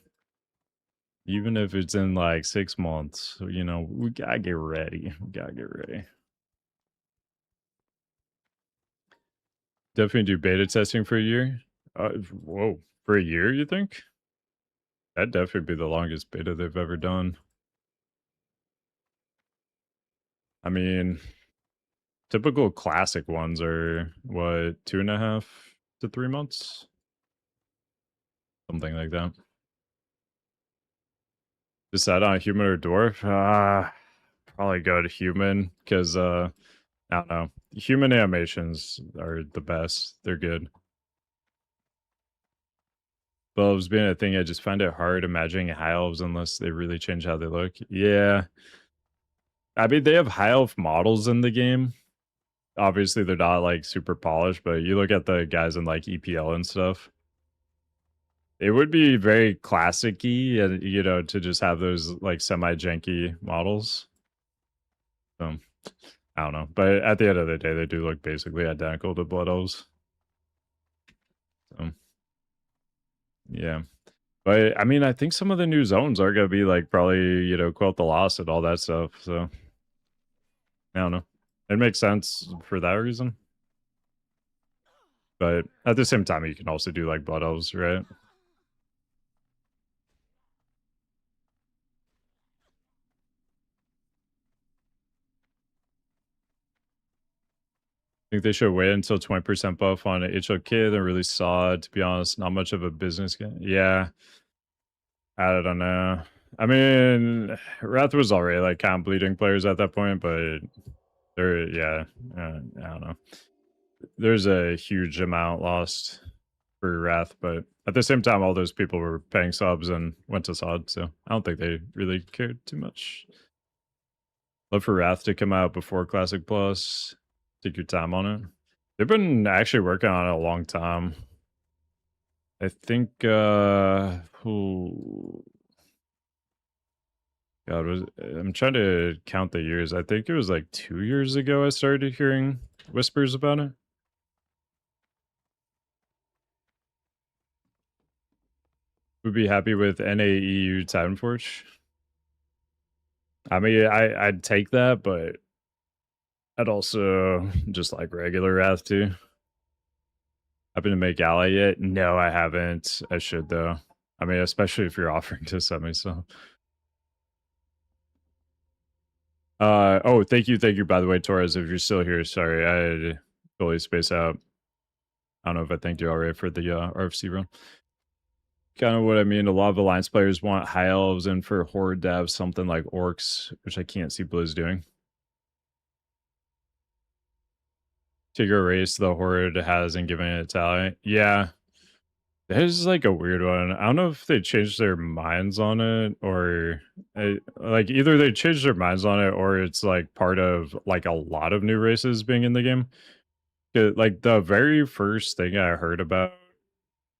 Even if it's in like 6 months, you know, we gotta get ready. We gotta get ready. Definitely do beta testing for a year. Whoa, for a year, you think? That'd definitely be the longest beta they've ever done. I mean, typical classic ones are what, 2.5 to 3 months? Something like that. Decide on human or dwarf? Probably go to human, because I don't know. Human animations are the best. They're good. But elves being a thing, I just find it hard imagining high elves unless they really change how they look. Yeah. I mean, they have high elf models in the game. Obviously, they're not like super polished, but you look at the guys in like EPL and stuff. It would be very classic-y, and you know, to just have those like semi-janky models. So I don't know, but at the end of the day, they do look basically identical to Blood Elves. So yeah, but I mean, I think some of the new zones are gonna be like probably Quelt the Lost and all that stuff. So I don't know. It makes sense for that reason, but at the same time, you can also do like Blood Elves, right? I think they should wait until 20% buff on HOK, then really saw it, to be honest. Not much of a business game. Yeah. I don't know. I mean, Wrath was already like kind of bleeding players at that point, but there, yeah, I don't know. There's a huge amount lost for Wrath, but at the same time, all those people were paying subs and went to SOD, so I don't think they really cared too much. Love for Wrath to come out before Classic Plus. Take your time on it. They've been actually working on it a long time. I think I'm trying to count the years. I think it was like 2 years ago I started hearing whispers about it. Would be happy with NAEU Titanforge. I mean, I'd take that, but I'd also just like regular Wrath too. Happen to make Ally yet? No, I haven't. I should though. I mean, especially if you're offering to send me some. Oh, thank you, by the way, Torres, if you're still here. Sorry, I totally spaced out. I don't know if I thanked you already for the RFC run. Kind of what I mean. A lot of Alliance players want high elves, and for Horde to have something like orcs, which I can't see Blizz doing. Tigger race the Horde has and giving it to Ally. Yeah. That is like a weird one. I don't know if they changed their minds on it or like either they changed their minds on it or it's like part of like a lot of new races being in the game. Like the very first thing I heard about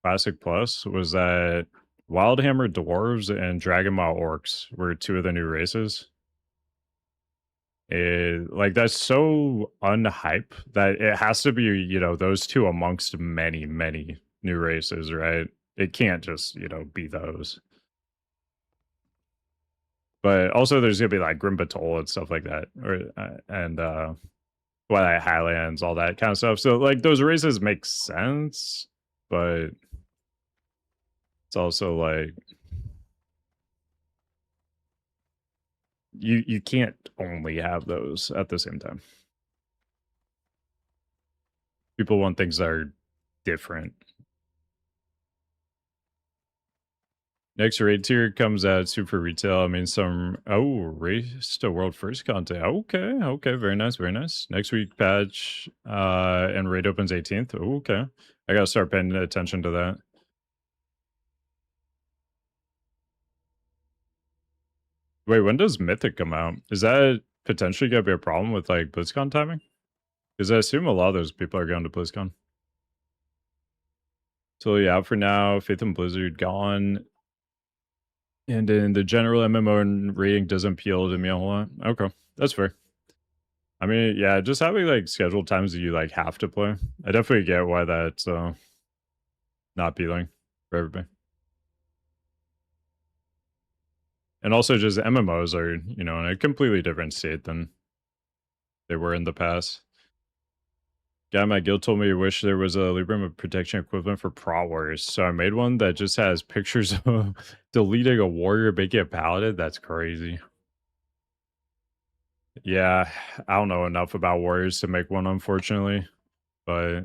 Classic Plus was that Wildhammer Dwarves and Dragonmaw Orcs were two of the new races. Like that's so unhype that it has to be, those two amongst many, many new races, right? It can't just, be those. But also there's gonna be like Grim Batol and stuff like that. Or and Twilight Highlands, all that kind of stuff. So like those races make sense, but it's also like you can't only have those at the same time. People want things that are different. Next raid tier comes out super retail. I mean, some race to world first content. Okay, very nice, very nice. Next week patch and raid opens 18th. Okay, I gotta start paying attention to that. Wait, when does Mythic come out? Is that potentially gonna be a problem with like BlizzCon timing? Because I assume a lot of those people are going to BlizzCon. Totally out for now. Faith and Blizzard gone. And in the general MMO and rating doesn't appeal to me a whole lot. Okay, that's fair. I mean, yeah, just having like scheduled times that you like have to play. I definitely get why that's not appealing for everybody. And also just MMOs are, in a completely different state than they were in the past. Guy in my guild told me he wished there was a Libram protection equivalent for Prot Warriors. So I made one that just has pictures of deleting a warrior, making a paladin. That's crazy. Yeah, I don't know enough about warriors to make one, unfortunately. But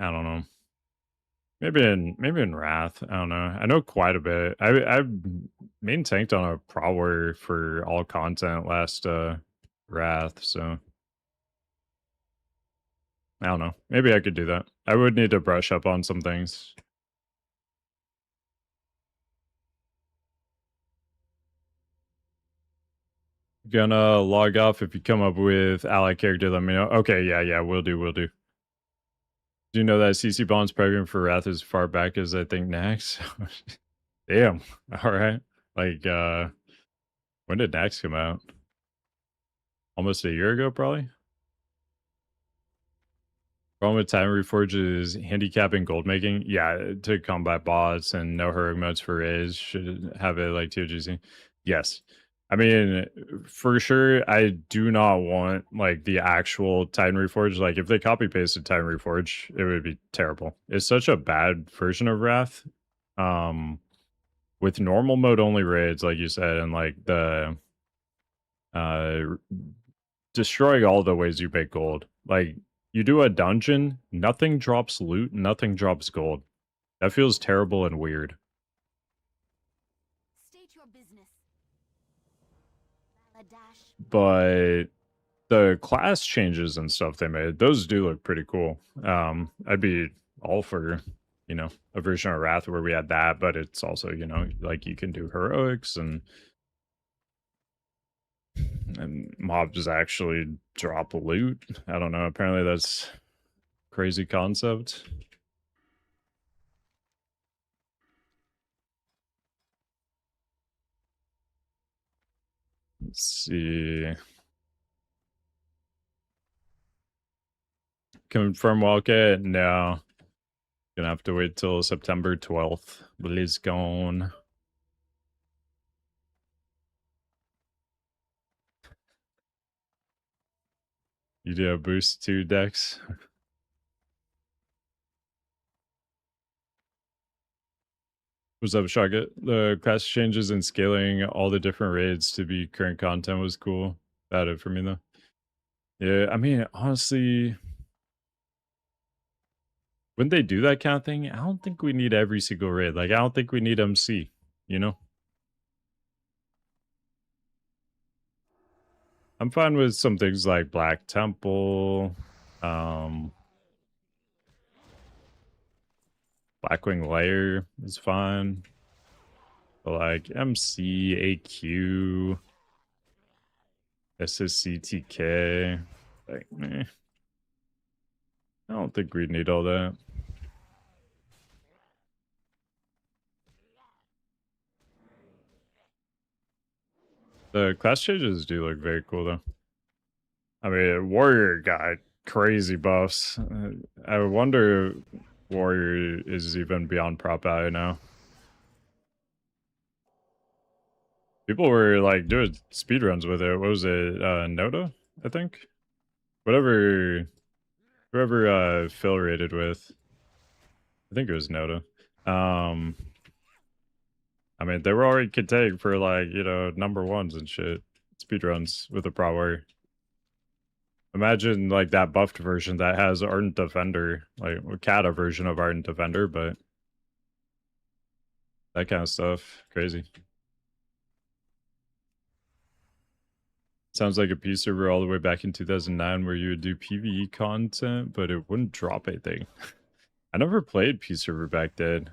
I don't know. Maybe in Wrath. I don't know. I know quite a bit. I've main tanked on a Prot Warrior for all content last Wrath, so I don't know. Maybe I could do that. I would need to brush up on some things. Gonna log off. If you come up with ally character, let me know. Okay, yeah, will do. Do you know that CC Bond's program for Wrath as far back as I think Nax? Damn. Alright. Like, when did Nax come out? Almost a year ago, probably? Problem with Time Reforge is handicapping gold making. Yeah, to combat bots and no heroic modes for Rays should have it like TOGC. Yes. I mean, for sure, I do not want like the actual Titan Reforge. Like, if they copy pasted Titan Reforge, it would be terrible. It's such a bad version of Wrath. With normal mode only raids, like you said, and like the destroying all the ways you make gold. Like, you do a dungeon, nothing drops loot, nothing drops gold. That feels terrible and weird. State your business. Baladash. But the class changes and stuff they made, those do look pretty cool. I'd be all for, you know, a version of Wrath where we had that, but it's also, you know, like you can do heroics and mobs actually drop loot. I don't know. Apparently that's crazy concept. Let's see. Confirm WotLK? No. Gonna have to wait till September 12th. BlizzCon. You do a boost 2 decks. What's up, Shaka? The class changes and scaling all the different raids to be current content was cool. About it for me though. Yeah, I mean, honestly, when they do that kind of thing, I don't think we need every single raid. Like, I don't think we need MC, you know? I'm fine with some things like Black Temple, Blackwing Lair is fine. But like MC, AQ, SSCTK, like, meh. I don't think we need all that. The class changes do look very cool though. I mean, Warrior got crazy buffs. I wonder if Warrior is even beyond prop value now. People were like doing speedruns with it. What was it? Noda, I think? Whoever Phil rated with. I think it was Noda. I mean, they were already contained for like, you know, number ones and shit. Speedruns with a Pro Warrior. Imagine like that buffed version that has Ardent Defender, like a Kata version of Ardent Defender, but that kind of stuff. Crazy. Sounds like a P server all the way back in 2009 where you would do PvE content, but it wouldn't drop anything. I never played P server back then.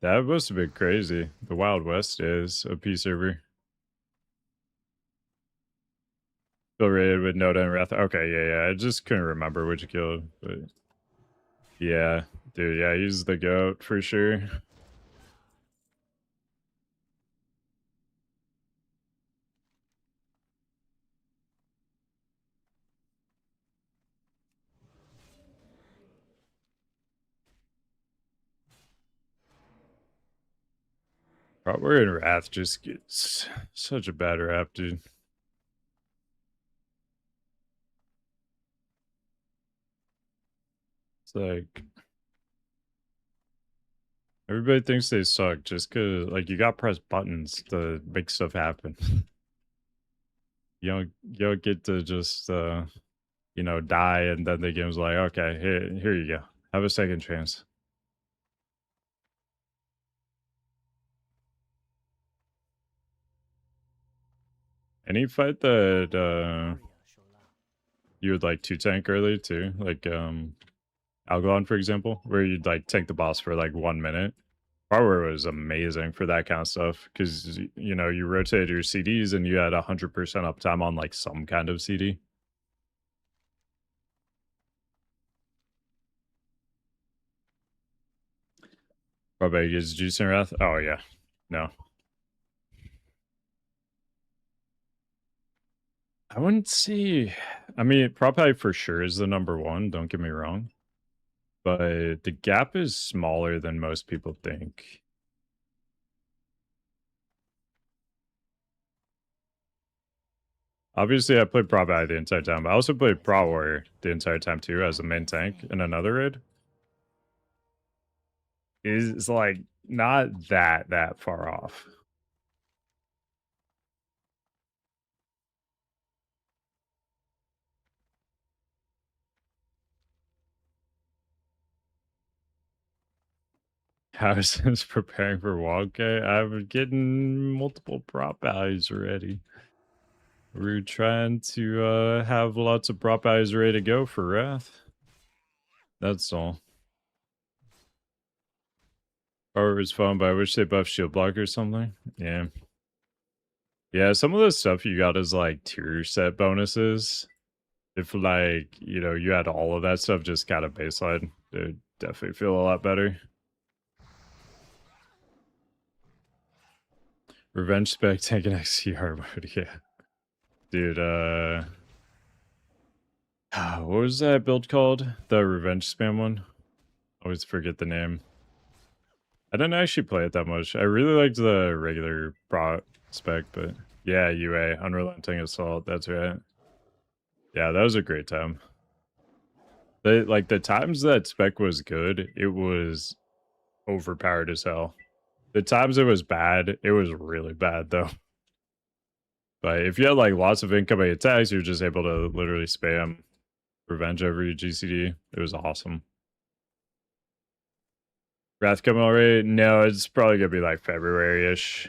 That must have been crazy. The Wild West is a P server. Still rated with Noda and Wrath. Okay, yeah. I just couldn't remember which guild, but yeah, dude, yeah, he's the GOAT for sure. We're in Wrath just gets such a bad rap, dude. It's like everybody thinks they suck just cause like you got press buttons to make stuff happen. You don't get to just you know, die and then the game's like, okay, here you go. Have a second chance. Any fight that you would like 2-tank early too, like Algalon, for example, where you'd like tank the boss for like 1 minute. Power was amazing for that kind of stuff because you know you rotated your CDs and you had 100% uptime on like some kind of CD. Probably is Juice and Wrath. Oh yeah, no. I wouldn't see. I mean, probably for sure is the number one. Don't get me wrong, but the gap is smaller than most people think. Obviously, I played Prop Eye the entire time, but I also played Pro Warrior the entire time too as a main tank in another raid. Is like not that far off. How is this preparing for WotLK? I'm getting multiple prop values ready. We're trying to have lots of prop values ready to go for Wrath. That's all. Power is fun, but I wish they buff shield block or something. Yeah. Yeah, some of the stuff you got is like tier set bonuses. If like, you know, you had all of that stuff just got a baseline, it would definitely feel a lot better. Revenge spec taking XCR mode, yeah. Dude, what was that build called? The revenge spam one? Always forget the name. I didn't actually play it that much. I really liked the regular pro spec, but yeah, UA, Unrelenting Assault, that's right. Yeah, that was a great time. Like the times that spec was good, it was overpowered as hell. The times it was bad, it was really bad though. But if you had like lots of incoming attacks, you're just able to literally spam revenge every GCD. It was awesome. Wrath coming already? No, it's probably gonna be like February-ish.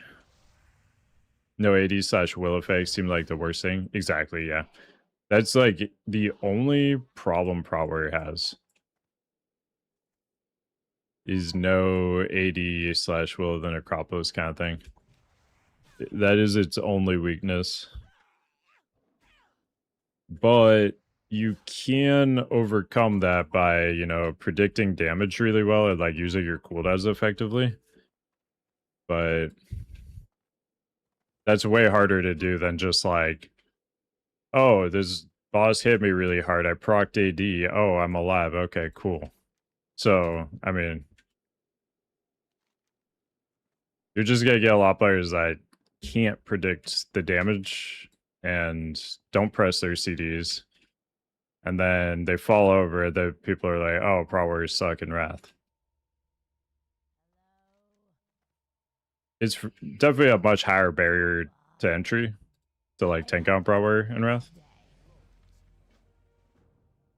No AD/will effects seem like the worst thing. Exactly, yeah. That's like the only problem Pro Warrior has. Is no AD/will of the Necropolis kind of thing. That is its only weakness. But you can overcome that by, you know, predicting damage really well and like using your cooldowns effectively. But that's way harder to do than just like, oh, this boss hit me really hard. I procced AD. Oh, I'm alive. Okay, cool. So, I mean, you're just gonna get a lot of players that can't predict the damage and don't press their CDs. And then they fall over, the people are like, oh, Pro Warriors suck in Wrath. It's definitely a much higher barrier to entry to like tank out Pro Warrior in Wrath.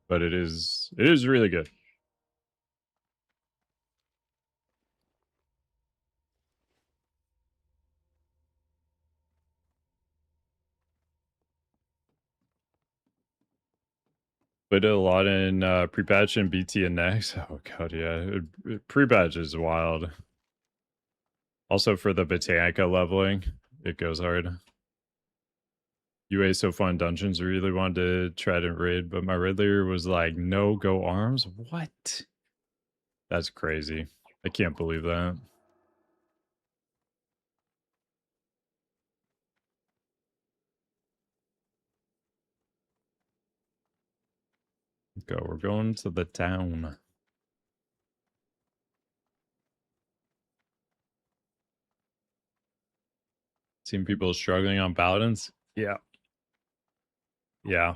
But it is really good. Played it a lot in pre-patch and BT and next. Oh god, yeah. Pre-patch is wild. Also for the Botanica leveling, it goes hard. UA so fun dungeons, really wanted to try to raid, but my raid leader was like, no go arms? What? That's crazy. I can't believe that. Go, we're going to the town. Seen people struggling on paladins? Yeah. Yeah.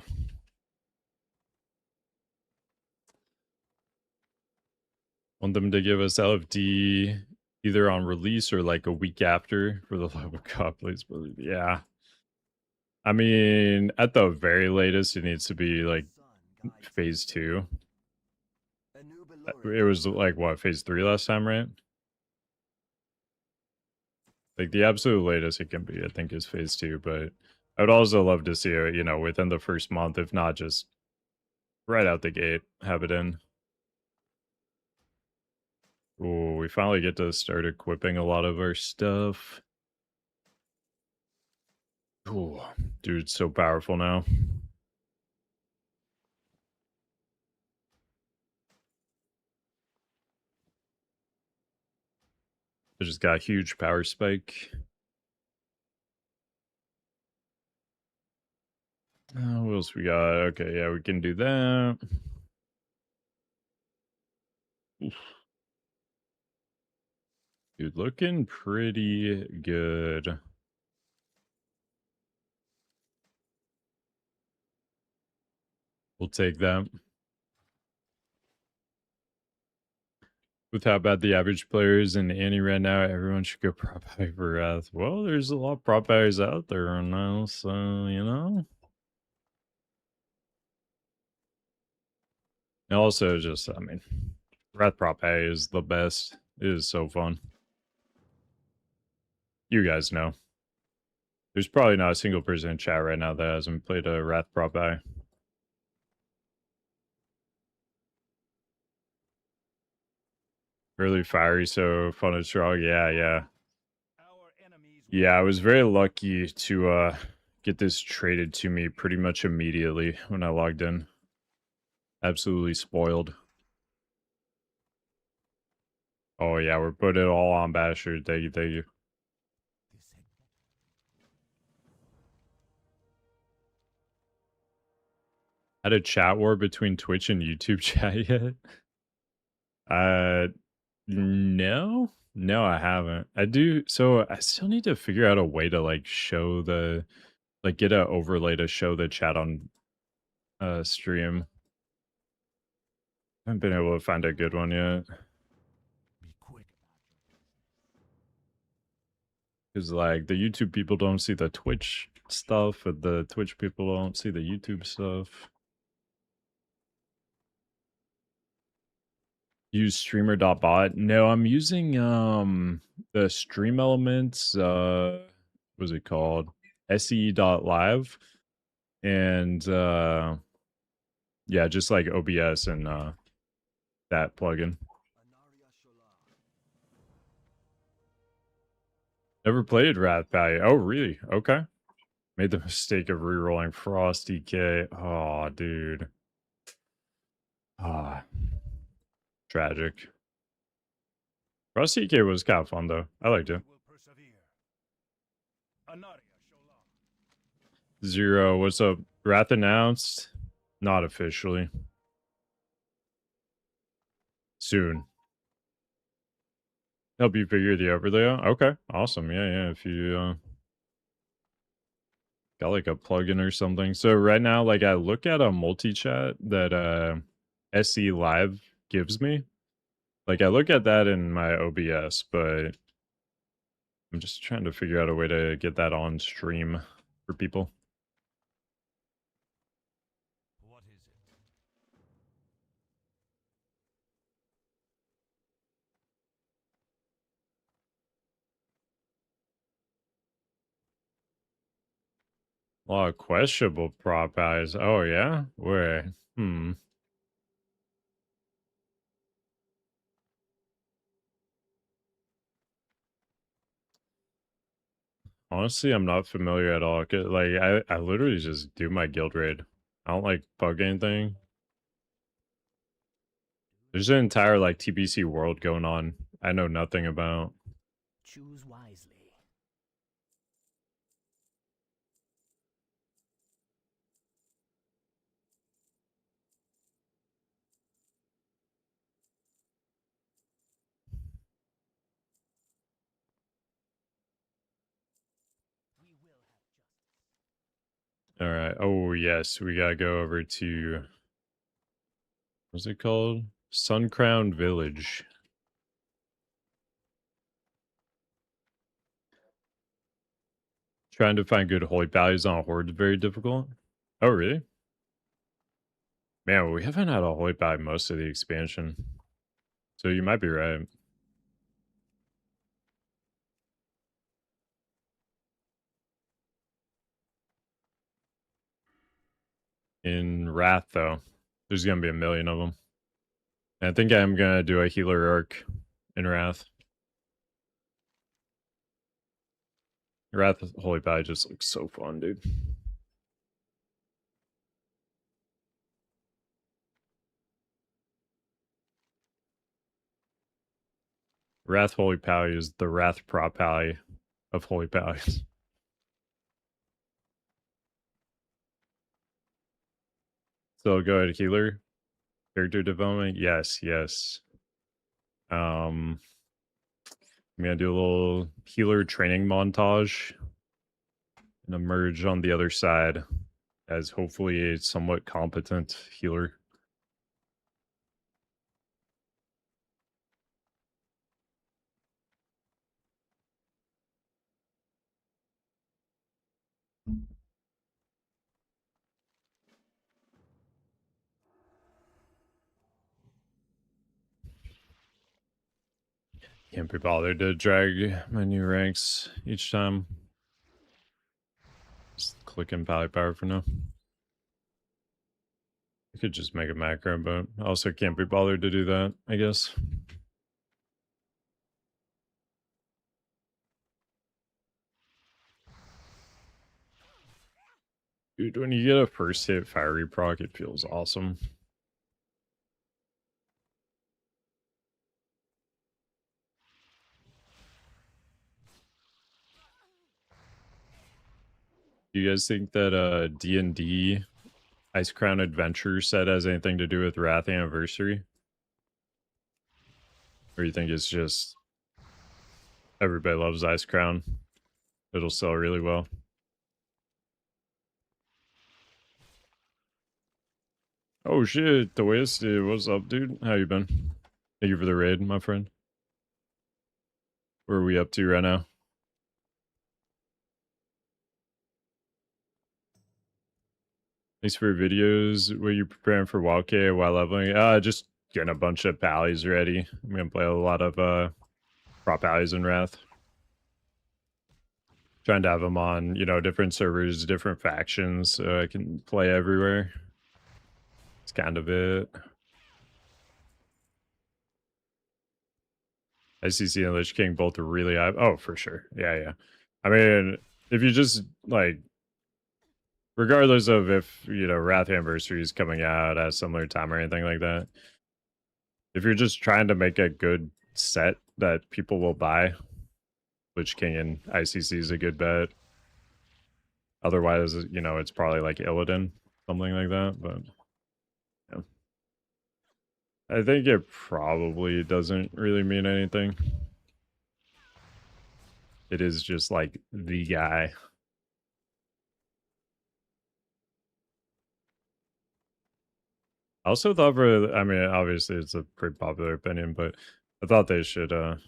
Want them to give us LFD either on release or like a week after for the love of God, please believe. Yeah. I mean, at the very latest, it needs to be like phase 2. It was like what, phase 3 last time, right? Like the absolute latest it can be, I think, is phase 2, but I would also love to see it, you know, within the first month, if not just right out the gate, have it in. Ooh, we finally get to start equipping a lot of our stuff. Ooh, dude, so powerful now. I just got a huge power spike. What else we got? Okay, yeah, we can do that. Oof. Dude, looking pretty good. We'll take that. With how bad the average player is in Annie right now, everyone should go prop high for Wrath. Well, there's a lot of prop highs out there now, so, you know. And also, just, I mean, Wrath prop high is the best. It is so fun. You guys know. There's probably not a single person in chat right now that hasn't played a Wrath prop high. Really fiery, so fun and strong. Yeah. Yeah, I was very lucky to get this traded to me pretty much immediately when I logged in. Absolutely spoiled. Oh yeah, we're putting it all on Basher. Thank you. Had a chat war between Twitch and YouTube chat yet? No. No, I haven't. I do, so I still need to figure out a way to like show the, like get a overlay to show the chat on stream. I haven't been able to find a good one yet. Be quick. Because like the YouTube people don't see the Twitch stuff, and the Twitch people don't see the YouTube stuff. Use streamer.bot. No, I'm using the stream elements, what's it called? se.live. And yeah, just like OBS and that plugin. Never played Wrath Pally. Oh, really? Okay. Made the mistake of rerolling Frosty K. Oh, dude. Ah, tragic. Frosty K was kind of fun though. I liked it. Zero, what's up? Wrath announced? Not officially. Soon. Help you figure the overlay out? Okay, awesome. Yeah. If you got like a plugin or something. So right now, like I look at a multi-chat that SE Live gives me. Like I look at that in my OBS, but I'm just trying to figure out a way to get that on stream for people. What is it? A lot of questionable prop eyes. Oh yeah? Where? Honestly, I'm not familiar at all. 'Cause, like, I literally just do my guild raid. I don't like bug anything. There's an entire like TBC world going on. I know nothing about. Choose wisely. All right. Oh yes, we gotta go over to. What's it called? Suncrown Village. Trying to find good holy values on a horde is very difficult. Oh really? Man, we haven't had a holy value most of the expansion. So you might be right. in Wrath, though. There's going to be a million of them. And I think I'm going to do a healer arc in Wrath. Wrath Holy Pally just looks so fun, dude. Wrath Holy Pally is the Wrath Prop Pally of Holy Pallies. So go ahead, healer. Character development. Yes, yes. I'm gonna do a little healer training montage and emerge on the other side as hopefully a somewhat competent healer. Can't be bothered to drag my new ranks each time. Just clicking Pally Power for now. I could just make a macro, but also can't be bothered to do that, I guess. Dude, when you get a first hit fiery proc, it feels awesome. Do you guys think that D&D Ice Crown Adventure set has anything to do with Wrath Anniversary? Or you think it's just everybody loves Ice Crown? It'll sell really well. Oh shit, Twisted, what's up, dude? How you been? Thank you for the raid, my friend. Where are we up to right now? Thanks for your videos. What are you preparing for WotLK while leveling? Just getting a bunch of pallies ready. I'm gonna play a lot of prop pallies in Wrath. Trying to have them on, you know, different servers, different factions, so I can play everywhere. It's kind of it. ICC and Lich King both really high. Oh, for sure. Yeah, yeah. I mean, if you just, like, regardless of if, you know, Wrath Anniversary is coming out at a similar time or anything like that, if you're just trying to make a good set that people will buy, Lich King and ICC is a good bet. Otherwise, you know, it's probably like Illidan, something like that, but yeah. I think it probably doesn't really mean anything. It is just like the guy. I also thought I mean, obviously it's a pretty popular opinion, but I thought they should, for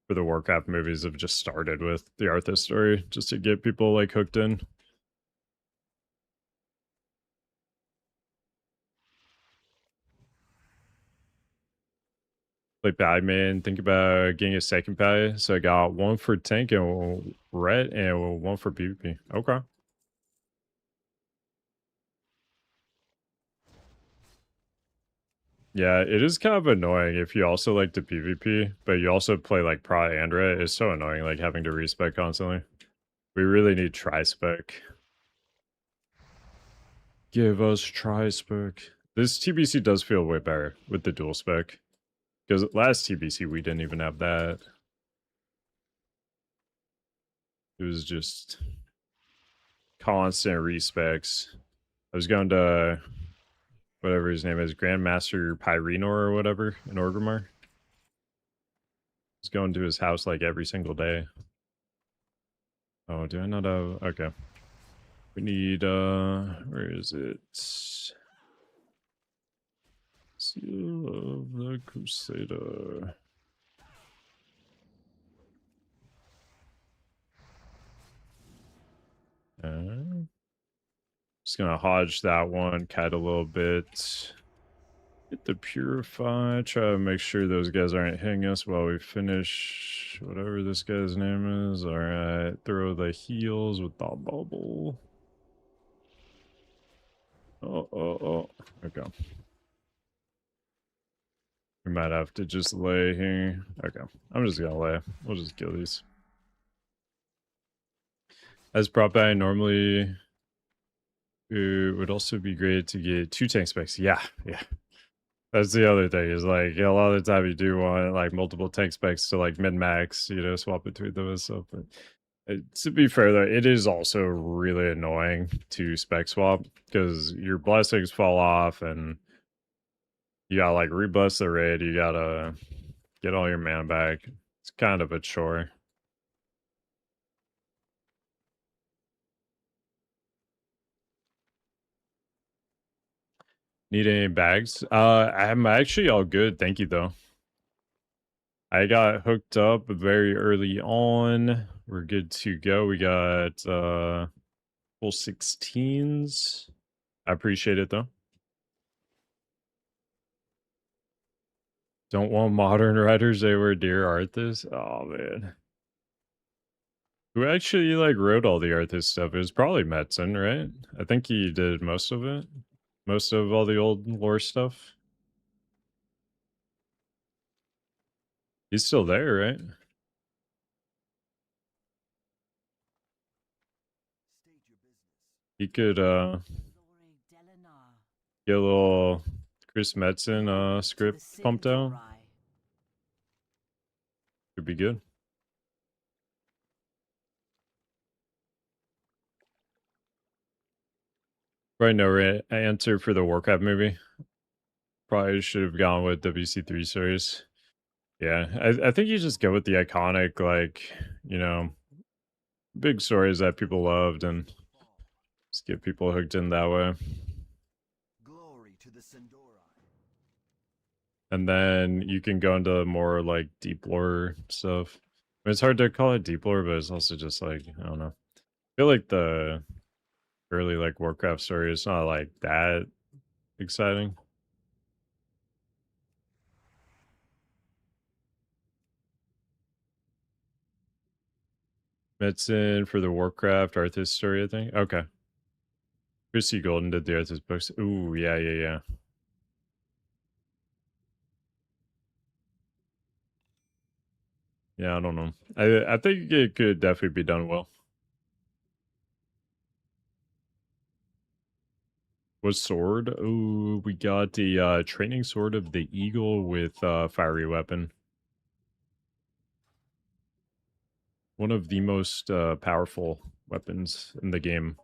the Warcraft movies, have just started with the Arthas story, just to get people, like, hooked in. Like Batman, think about getting a second pally. So I got one for tank and red and one for PvP. Okay. Yeah, it is kind of annoying if you also like the PvP, but you also play like Pra and Red. It's so annoying, like having to respec constantly. We really need tri-spec. Give us tri-spec. This TBC does feel way better with the dual spec. Because last TBC, we didn't even have that. It was just constant respecs. I was going to whatever his name is, Grandmaster Pyrenor or whatever in Orgrimmar. He's going to his house like every single day. Oh, do I not have... Okay. We need, where is it? Seal of the Crusader. Just gonna hodge that one, kite a little bit. Get the Purify, try to make sure those guys aren't hitting us while we finish whatever this guy's name is. Alright, throw the heals with the bubble. Oh, Oh. Okay. We might have to just lay here. Okay. I'm just gonna lay. We'll just kill these. As prop I normally it would also be great to get 2 tank specs. Yeah. That's the other thing is like a lot of the time you do want like multiple tank specs to like min max, you know, swap between them and stuff. But to be fair though, it is also really annoying to spec swap because your blessings fall off and you gotta like rebless the raid. You gotta get all your mana back. It's kind of a chore. Need any bags? I'm actually all good. Thank you though. I got hooked up very early on. We're good to go. We got full 16s. I appreciate it though. Don't want modern writers, they were dear artists. Oh man. Who actually like wrote all the artist stuff? It was probably Metzen, right? I think he did most of it. Most of all the old lore stuff. He's still there, right? He could Lore Delanar. get a little Chris Metzen To the script pumped out. Sigil-Rai. Could be good. Right, no answer for the Warcraft movie. Probably should have gone with WC3 series. Yeah, I think you just go with the iconic, like, you know, big stories that people loved and just get people hooked in that way. Glory to the Sindori. And then you can go into more like deep lore stuff. I mean, it's hard to call it deep lore, but it's also just like, I don't know. I feel like the early like Warcraft story is not like that exciting. Metzen for the Warcraft Arthas story, I think. Okay. Chrissy Golden did the Arthas books. Ooh, yeah. Yeah, I don't know. I think it could definitely be done well. What sword? Ooh, we got the training sword of the eagle with fiery weapon. One of the most powerful weapons in the game.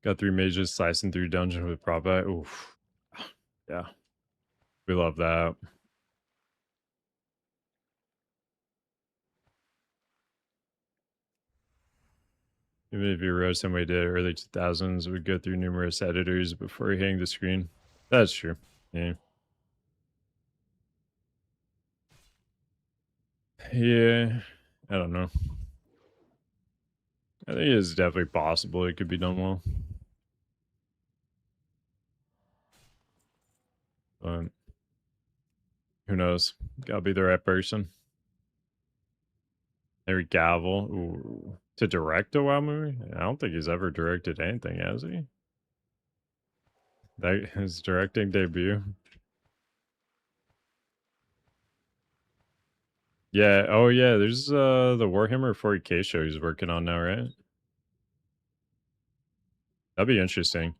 Got 3 mages slicing through dungeon with Prophet. Oof. Yeah. We love that. Even if you wrote somebody did early 2000s, would go through numerous editors before hitting the screen. That's true. Yeah. Yeah. I don't know. I think it's definitely possible it could be done well. But who knows? Gotta be the right person. Henry Cavill. Ooh. To direct a WoW movie? I don't think he's ever directed anything, has he? That his directing debut. Yeah. Oh yeah. There's the Warhammer 40K show he's working on now, right? That'd be interesting.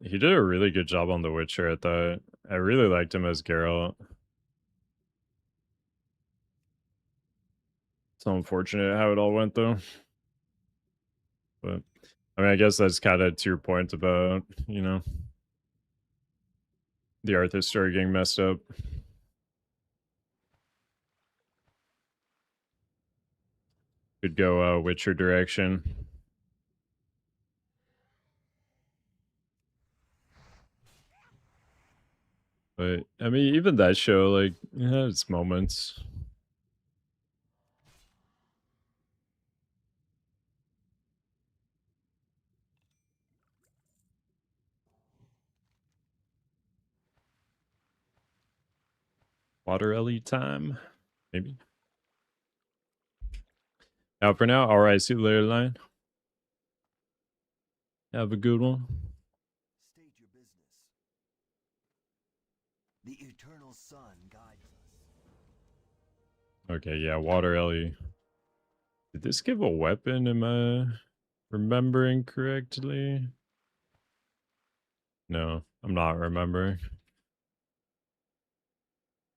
He did a really good job on The Witcher. I thought I really liked him as Geralt. It's unfortunate how it all went though. But I mean, I guess that's kind of to your point about, you know, the Arthur story getting messed up. Could go Witcher direction. But I mean, even that show, like, it had its moments. Water Ellie time, maybe. Now for now, alright, see you later, line. Have a good one. State your business. The eternal sun guides us. Okay, yeah, Water Ellie. Did this give a weapon? Am I remembering correctly? No, I'm not remembering.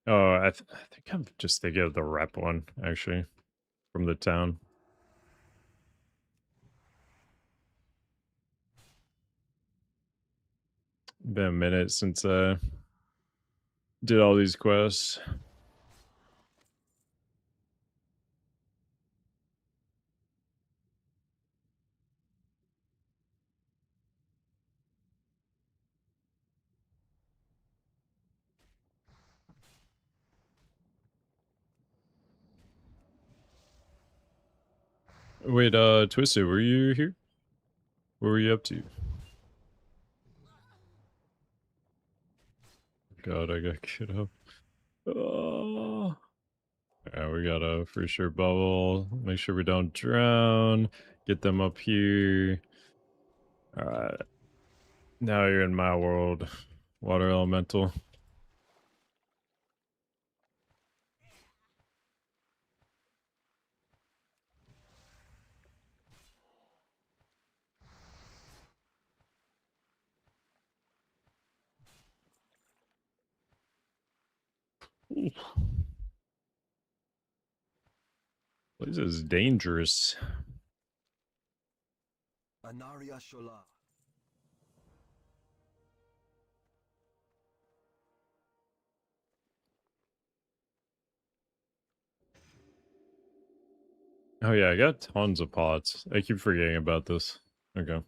Oh, I think I'm just thinking of the rep one, actually, from the town. Been a minute since I did all these quests. Wait, Twisted, were you here? What were you up to? God, I got kid up. Oh. Yeah, we gotta for sure bubble. Make sure we don't drown. Get them up here. Alright. Now you're in my world. Water elemental. This is dangerous. Anaria Shola. Oh yeah, I got tons of pots. I keep forgetting about this. Okay.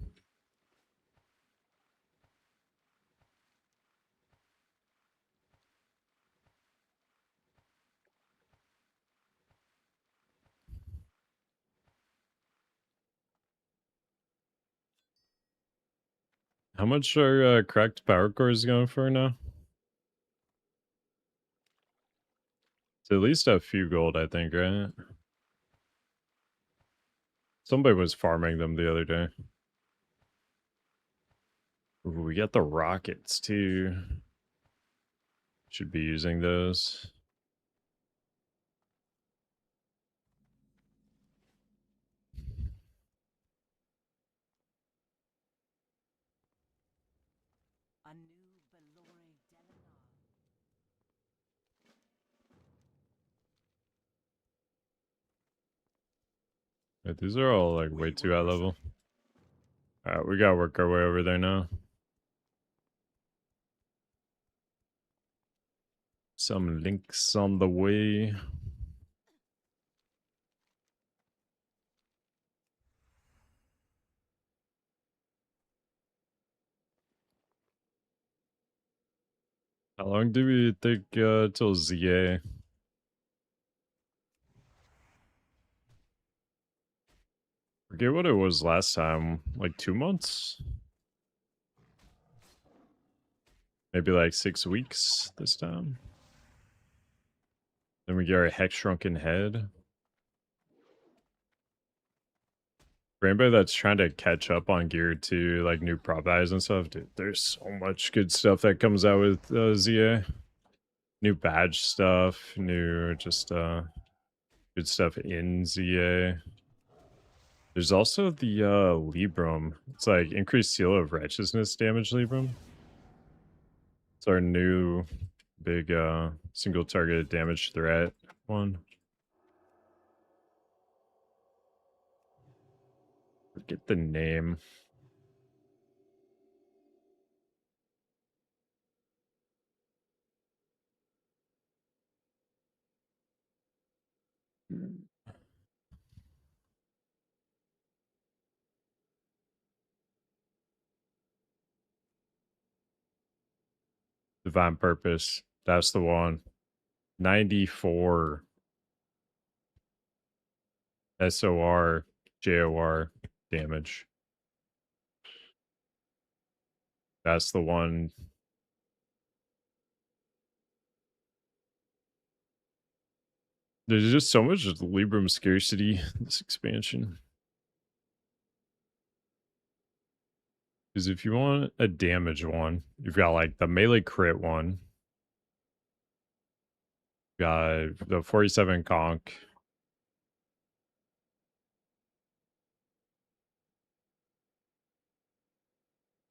How much are cracked power cores going for now? It's at least a few gold, I think, right? Somebody was farming them the other day. Ooh, we got the rockets too. Should be using those. A new Belore Delenar. Right, these are all like way too high level. Alright, we gotta work our way over there now. Some links on the way. How long do we think till ZA? Forget what it was last time. Like 2 months? Maybe like 6 weeks this time. Then we get our hex shrunken head. For anybody that's trying to catch up on gear to like new prop eyes and stuff, dude, there's so much good stuff that comes out with ZA. New badge stuff, new just good stuff in ZA. There's also the Librum. It's like increased seal of righteousness damage Librum. It's our new big single targeted damage threat one. Forget the name. Divine Purpose. That's the one. 94 SOR JOR damage. That's the one. There's just so much Libram scarcity this expansion. Because if you want a damage one, you've got like the melee crit one. Got the 47 conk.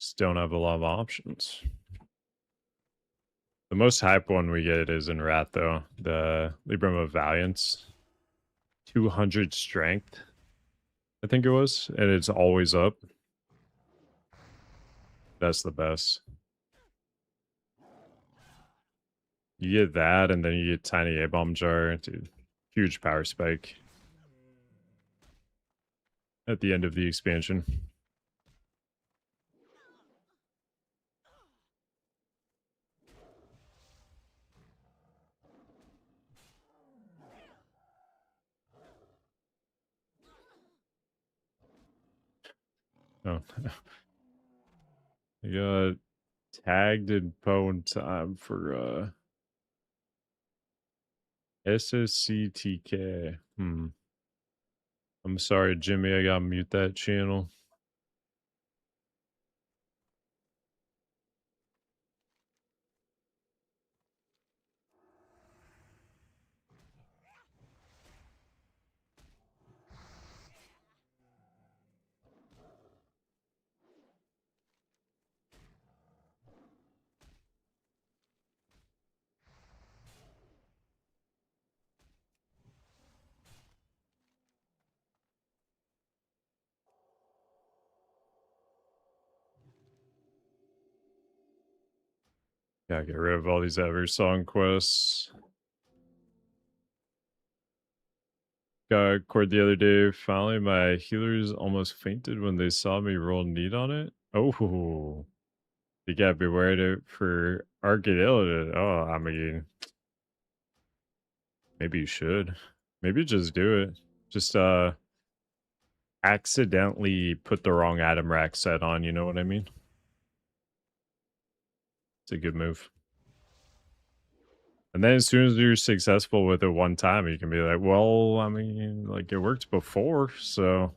Just don't have a lot of options. The most hype one we get is in Rat, though. The Libram of Valiance. 200 strength, I think it was. And it's always up. That's the best. You get that, and then you get Tiny A-Bomb Jar. Dude, huge power spike at the end of the expansion. Oh. I got tagged in Poe time for SSCTK. I'm sorry, Jimmy, I gotta mute that channel. Gotta get rid of all these Eversong quests. Got cord the other day. Finally, my healers almost fainted when they saw me roll need on it. Oh, you gotta be worried for Arcadillo. Oh, I mean, maybe you should. Maybe just do it. Just accidentally put the wrong Adam rack set on, you know what I mean? It's a good move. And then as soon as you're successful with it one time, you can be like, well, I mean, like it worked before, so.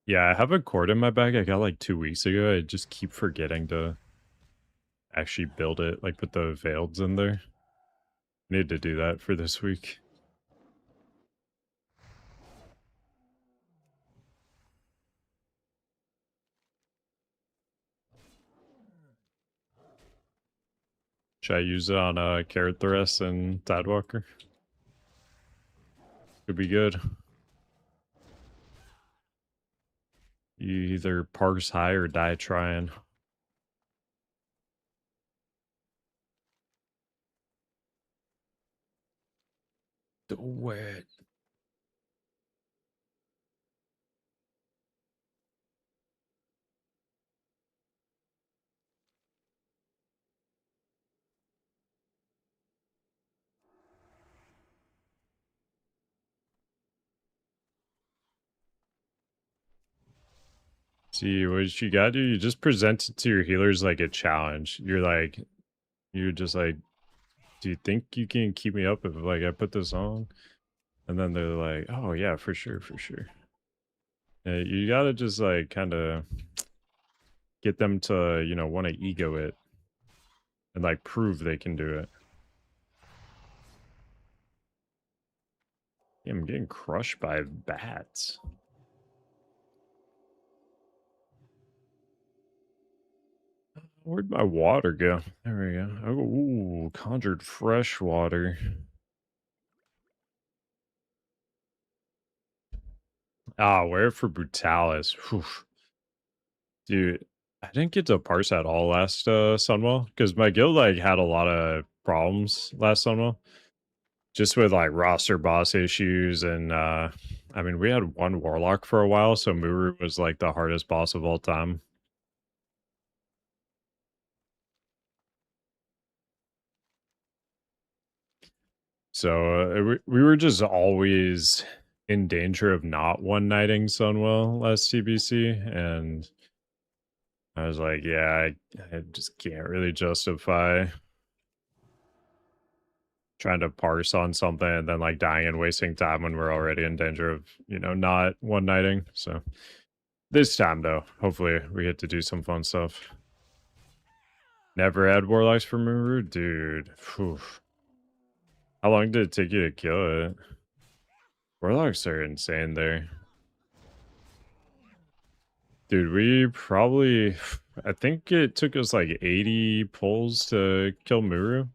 Yeah, I have a cord in my bag I got like 2 weeks ago. I just keep forgetting to actually build it, like put the veileds in there. I need to do that for this week. Should I use it on Carrot Thrust and Tidewalker? Could be good. You either parse high or die trying. Do it. See, what you gotta do, you just present it to your healers like a challenge. You're just like, do you think you can keep me up if like I put this on? And then they're like, oh yeah, for sure, for sure. Yeah, you gotta just like kind of get them to, you know, want to ego it and like prove they can do it. Yeah, I'm getting crushed by bats. Where'd my water go? There we go. Oh, ooh, conjured fresh water. Ah, wear it for Brutalis. Whew. Dude, I didn't get to parse at all last Sunwell because my guild like had a lot of problems last Sunwell. Just with like roster boss issues and I mean we had one warlock for a while, so Muru was like the hardest boss of all time. So we were just always in danger of not one-nighting Sunwell last TBC, and I was like, yeah, I just can't really justify trying to parse on something and then like dying and wasting time when we're already in danger of, you know, not one-nighting. So this time though, hopefully we get to do some fun stuff. Never had warlocks for Muru? Dude. Whew. How long did it take you to kill it? Warlocks are insane there. Dude, we probably... I think it took us like 80 pulls to kill Muru.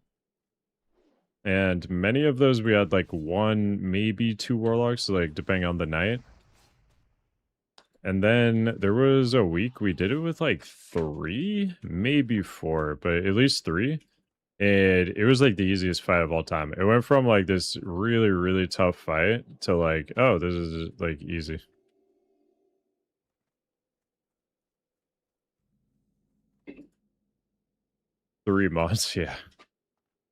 And many of those we had like 1, maybe 2 warlocks, like depending on the night. And then there was a week we did it with like 3, maybe 4, but at least 3. And it was like the easiest fight of all time. It went from like this really, really tough fight to like, oh, this is like easy. Three months, yeah.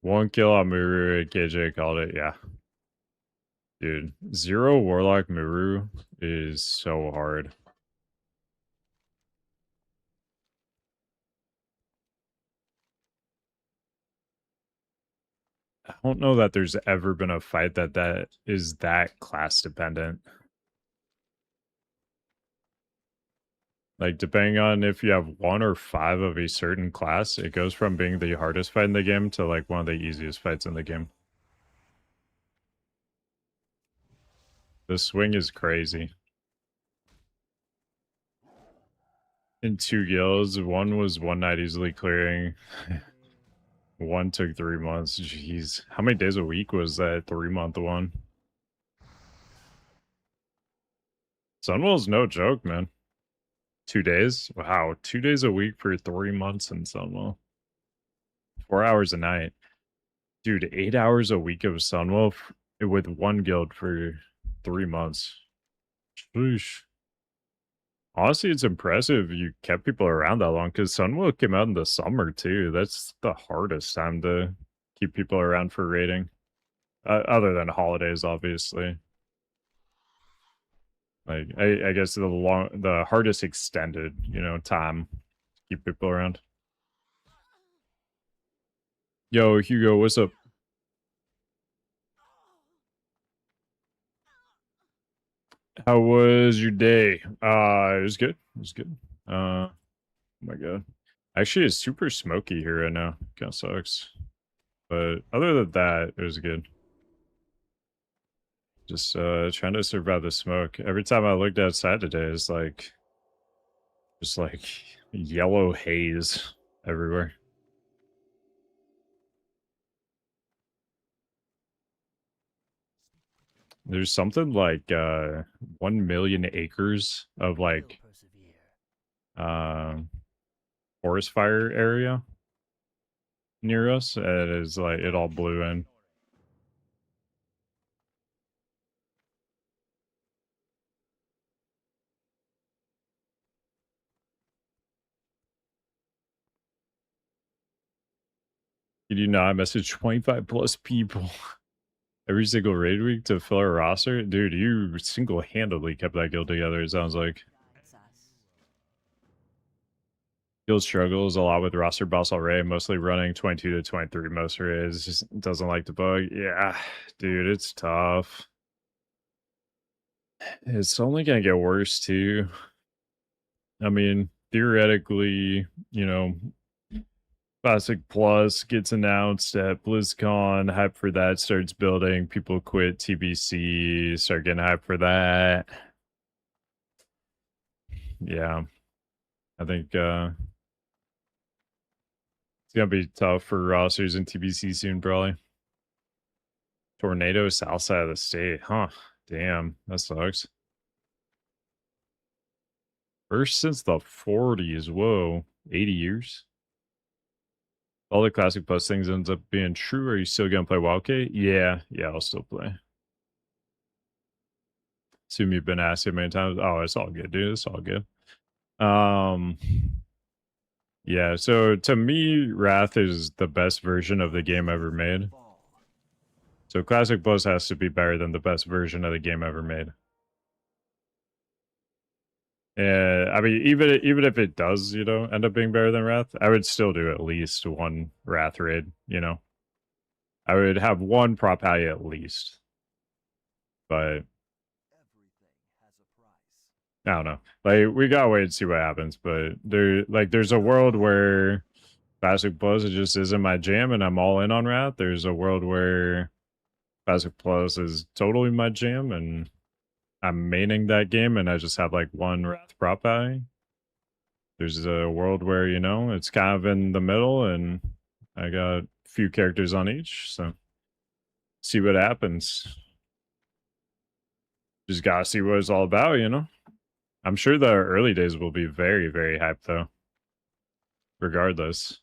1 kill on Muru, KJ called it, yeah. Dude, 0 Warlock Muru is so hard. I don't know that there's ever been a fight that is that class dependent. Like, depending on if you have 1 or 5 of a certain class, it goes from being the hardest fight in the game to like one of the easiest fights in the game. The swing is crazy. In 2 guilds, 1 was 1 night easily clearing. 1 took 3 months. Jeez. How many days a week was that 3-month one? Sunwell's no joke, man. 2 days? Wow. 2 days a week for 3 months in Sunwell. 4 hours a night. Dude, 8 hours a week of Sunwell with 1 guild for 3 months. Sheesh. Honestly, it's impressive you kept people around that long, because Sunwell came out in the summer too. That's the hardest time to keep people around for raiding. Other than holidays, obviously. Like, I guess the hardest extended, you know, time to keep people around. Yo, Hugo, what's up? How was your day? It was good. It was good. Oh my god. Actually, it's super smoky here right now. Kinda sucks. But other than that, it was good. Just trying to survive the smoke. Every time I looked outside today, it's like just like yellow haze everywhere. There's something like 1 million acres of like forest fire area near us. And it is like it all blew in. Did you not message 25 plus people every single raid week to fill our roster? Dude, you single-handedly kept that guild together, it sounds like. Guild struggles a lot with roster boss already, mostly running 22 to 23 most raids. Just doesn't like to bug. Yeah, dude, it's tough. It's only gonna get worse too. I mean, theoretically, you know, Classic Plus gets announced at BlizzCon, hype for that starts building, people quit TBC, start getting hype for that. Yeah. I think it's gonna be tough for rosters in TBC soon, probably. Tornado south side of the state, huh? Damn, that sucks. First since the 40s, whoa, 80 years. All the Classic Plus things ends up being true. Are you still gonna play WotLK? Yeah, I'll still play. Assume you've been asked it many times. Oh, it's all good, dude. It's all good. Yeah, so to me, Wrath is the best version of the game ever made. So Classic Plus has to be better than the best version of the game ever made. Yeah, I mean, even if it does, you know, end up being better than Wrath, I would still do at least one Wrath raid, you know. I would have one prop alley at least. But Everything has a price. I don't know. Like, we gotta wait and see what happens. But there's a world where Classic Plus it just isn't my jam and I'm all in on Wrath. There's a world where Classic Plus is totally my jam and I'm maining that game and I just have like one Wrath prop alley. There's a world where, you know, it's kind of in the middle and I got a few characters on each, so see what happens. Just gotta see what it's all about, you know? I'm sure the early days will be very, very hyped though. Regardless.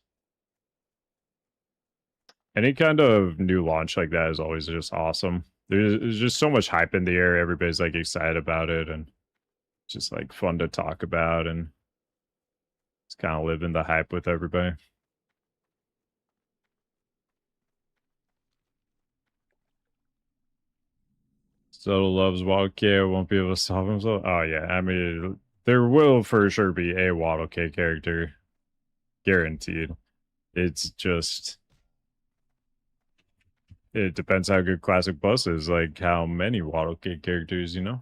Any kind of new launch like that is always just awesome. There's just so much hype in the air, everybody's like excited about it and just like fun to talk about and just kind of live in the hype with everybody. Still loves WotLK, won't be able to solve himself. Oh yeah, I mean, there will for sure be a WotLK character, guaranteed. It's just, it depends how good Classic Plus is, like how many WotLK characters, you know.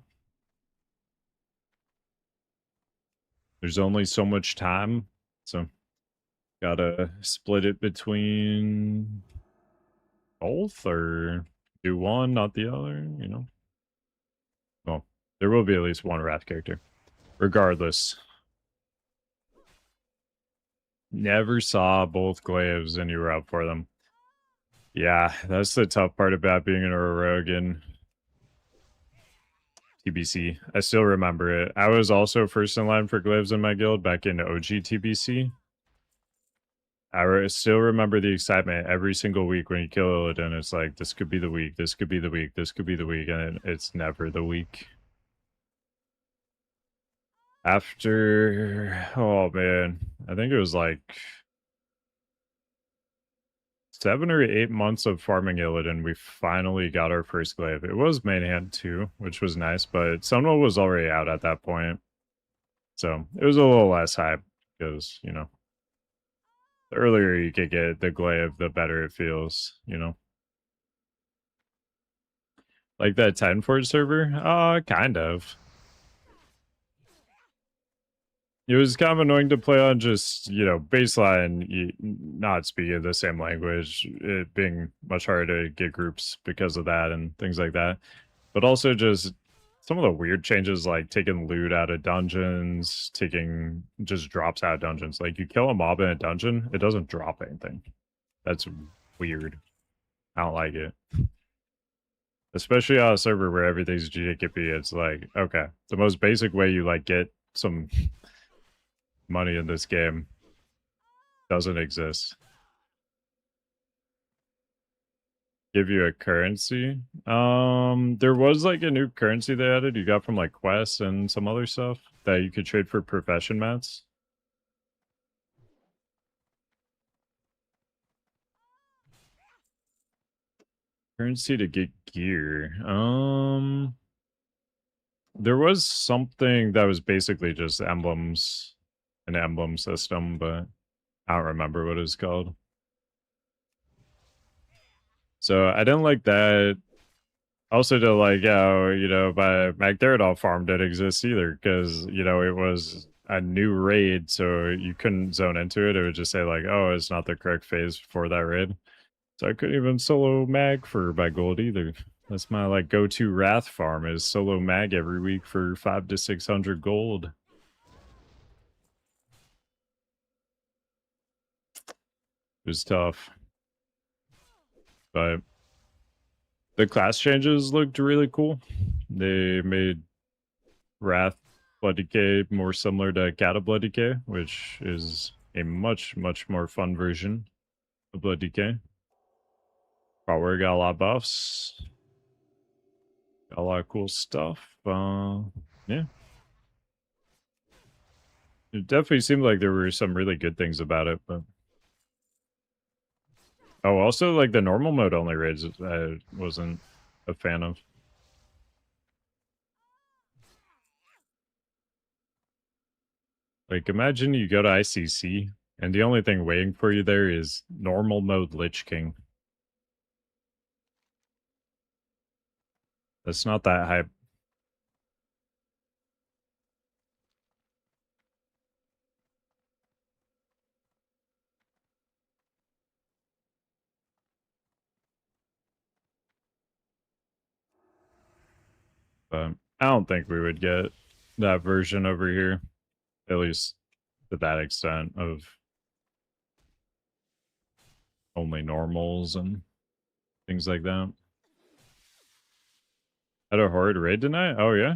There's only so much time, so gotta split it between both or do one, not the other, you know. Well, there will be at least one Wrath character, regardless. Never saw both glaives and you were up for them. Yeah, that's the tough part about being an rogue in TBC. I still remember it. I was also first in line for glaives in my guild back in OG TBC. I still remember the excitement every single week when you kill Illidan. It's like, this could be the week, this could be the week, this could be the week, and it's never the week. After, oh man, I think it was like 7 or 8 months of farming Illidan, we finally got our first glaive. It was main hand too, which was nice, but Sunwell was already out at that point. So it was a little less hype because, you know, the earlier you could get the glaive, the better it feels, you know. Like that Titanforge server? Kind of. It was kind of annoying to play on just, you know, baseline, not speaking the same language, it being much harder to get groups because of that and things like that. But also just some of the weird changes, like taking loot out of dungeons, taking just drops out of dungeons. Like you kill a mob in a dungeon, it doesn't drop anything. That's weird. I don't like it. Especially on a server where everything's GKP, it's like, okay, the most basic way you like get some money in this game doesn't exist. Give you a currency. There was like a new currency they added you got from like quests and some other stuff that you could trade for profession mats. Currency to get gear. There was something that was basically just emblems, an emblem system, but I don't remember what it's called. So I didn't like that. Also, to like how, you know, my Magtheridol farm didn't exist either because, you know, it was a new raid, so you couldn't zone into it. It would just say like, oh, it's not the correct phase for that raid. So I couldn't even solo mag for my gold either. That's my like go-to Wrath farm is solo mag every week for 500 to 600 gold. It was tough. But the class changes looked really cool. They made Wrath Blood Decay more similar to Kata Blood Decay, which is a much, much more fun version of Blood Decay. Power got a lot of buffs. Got a lot of cool stuff. Yeah. It definitely seemed like there were some really good things about it, but Oh, also, like, the normal mode only raids I wasn't a fan of. Like, imagine you go to ICC, and the only thing waiting for you there is normal mode Lich King. That's not that hype. But I don't think we would get that version over here, at least to that extent of only normals and things like that. Had a horde raid tonight? Oh, yeah?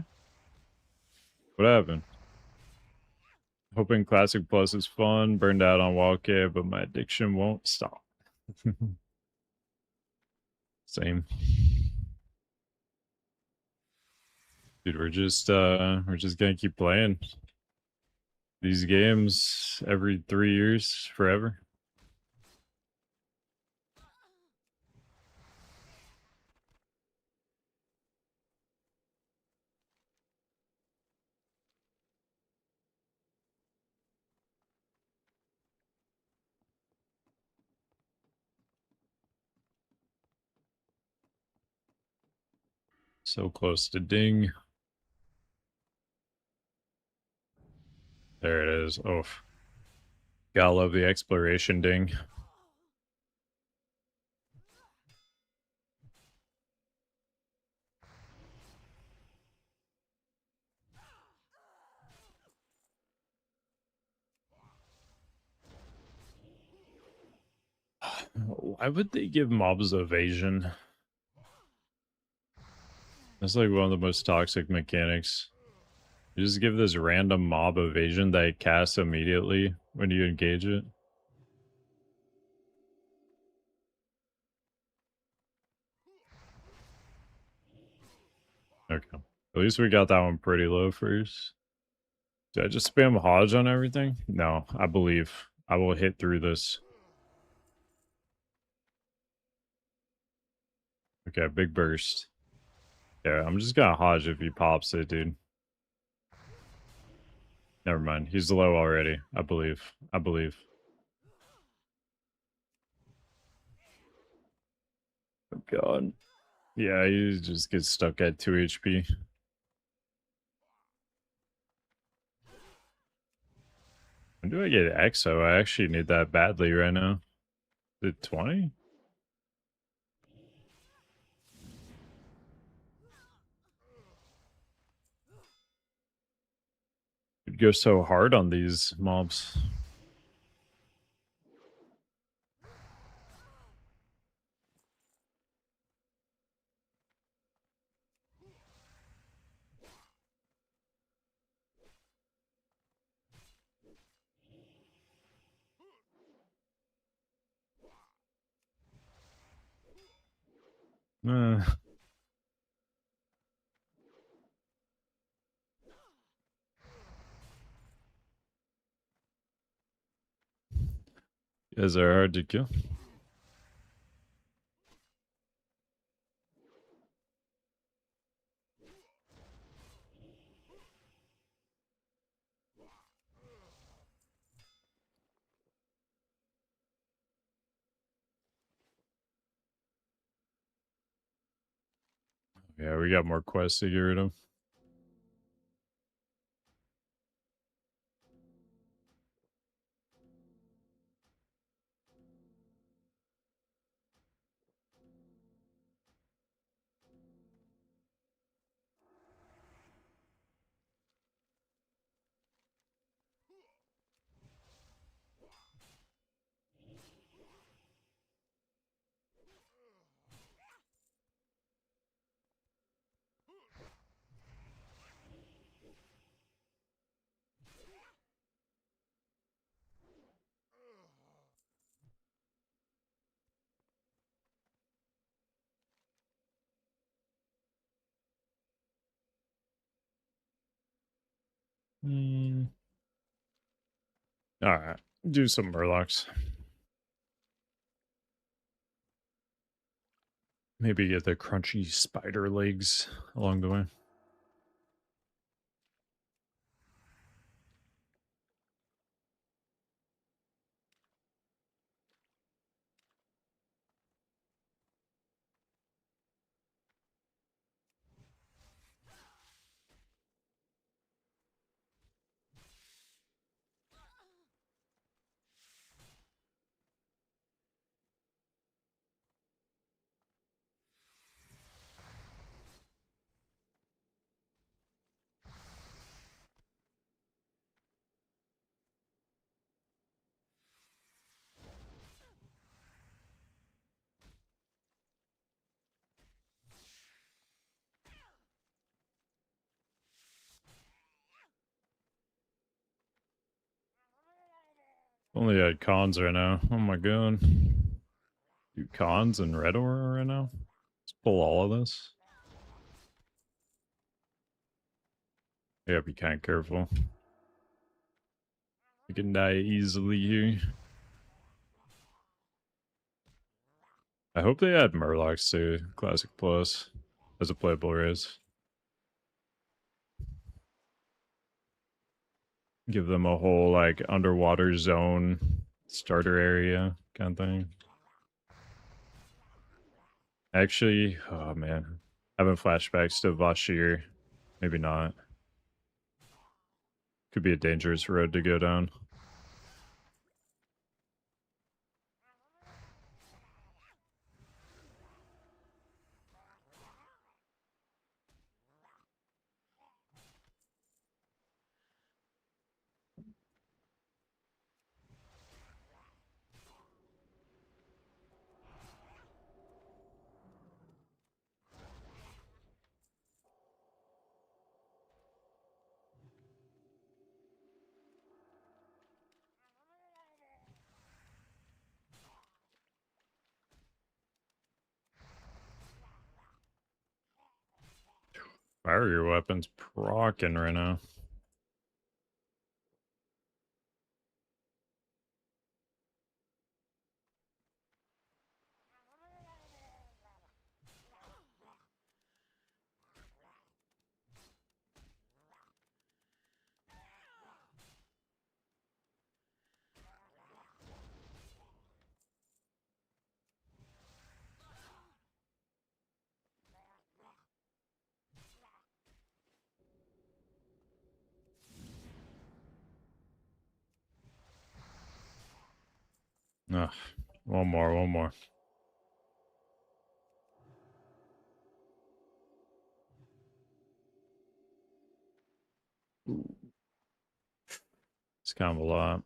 What happened? Hoping Classic Plus is fun. Burned out on WotLK, but my addiction won't stop. Same. Dude, we're just gonna keep playing these games every 3 years forever. So close to ding. There it is. Oh, gotta love the exploration ding. Why would they give mobs evasion? That's like one of the most toxic mechanics. You just give this random mob evasion that it casts immediately when you engage it. Okay. At least we got that one pretty low first. Did I just spam Hodge on everything? No, I believe I will hit through this. Okay, big burst. Yeah, I'm just gonna Hodge if he pops it, dude. Never mind. He's low already. I believe. I believe. Oh, God. Yeah, he just gets stuck at 2 HP. When do I get EXO? I actually need that badly right now. Is it 20? It goes so hard on these mobs. Uh, Guys are hard to kill. Yeah, we got more quests to get rid of. All right, do some Murlocs. Maybe get the crunchy spider legs along the way. Only had cons right now. Oh my god. Do cons and red aura right now? Let's pull all of this. Yeah, be kind of careful. You can die easily here. I hope they add Murlocs to Classic Plus as a playable race. Give them a whole like underwater zone starter area kind of thing. Actually, oh man, having flashbacks to Vashir, maybe not. Could be a dangerous road to go down. Barrier weapons procking right now. Ugh, one more. It's kind of a lot.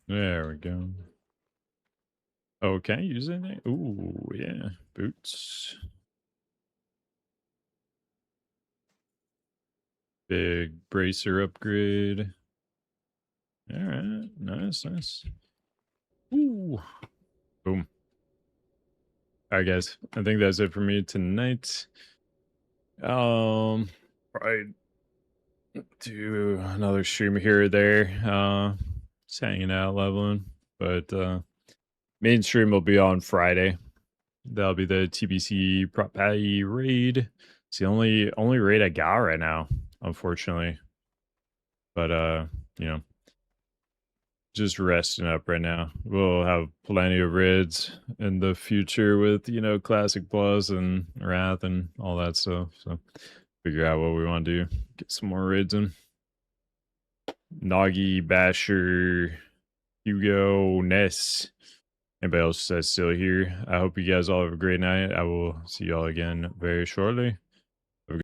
There we go. Oh, can I use anything? Ooh, yeah. Boots. Big bracer upgrade. Alright, nice. Ooh. Boom. Alright, guys. I think that's it for me tonight. Probably do another stream here or there. Just hanging out, leveling. But main stream will be on Friday. That'll be the TBC Prop Pally raid. It's the only raid I got right now, unfortunately. But you know, just resting up right now. We'll have plenty of raids in the future with, you know, Classic Plus and Wrath and all that stuff. So figure out what we want to do. Get some more raids in. Noggy, Basher, Hugo, Ness. Anybody else that's still here? I hope you guys all have a great night. I will see y'all again very shortly.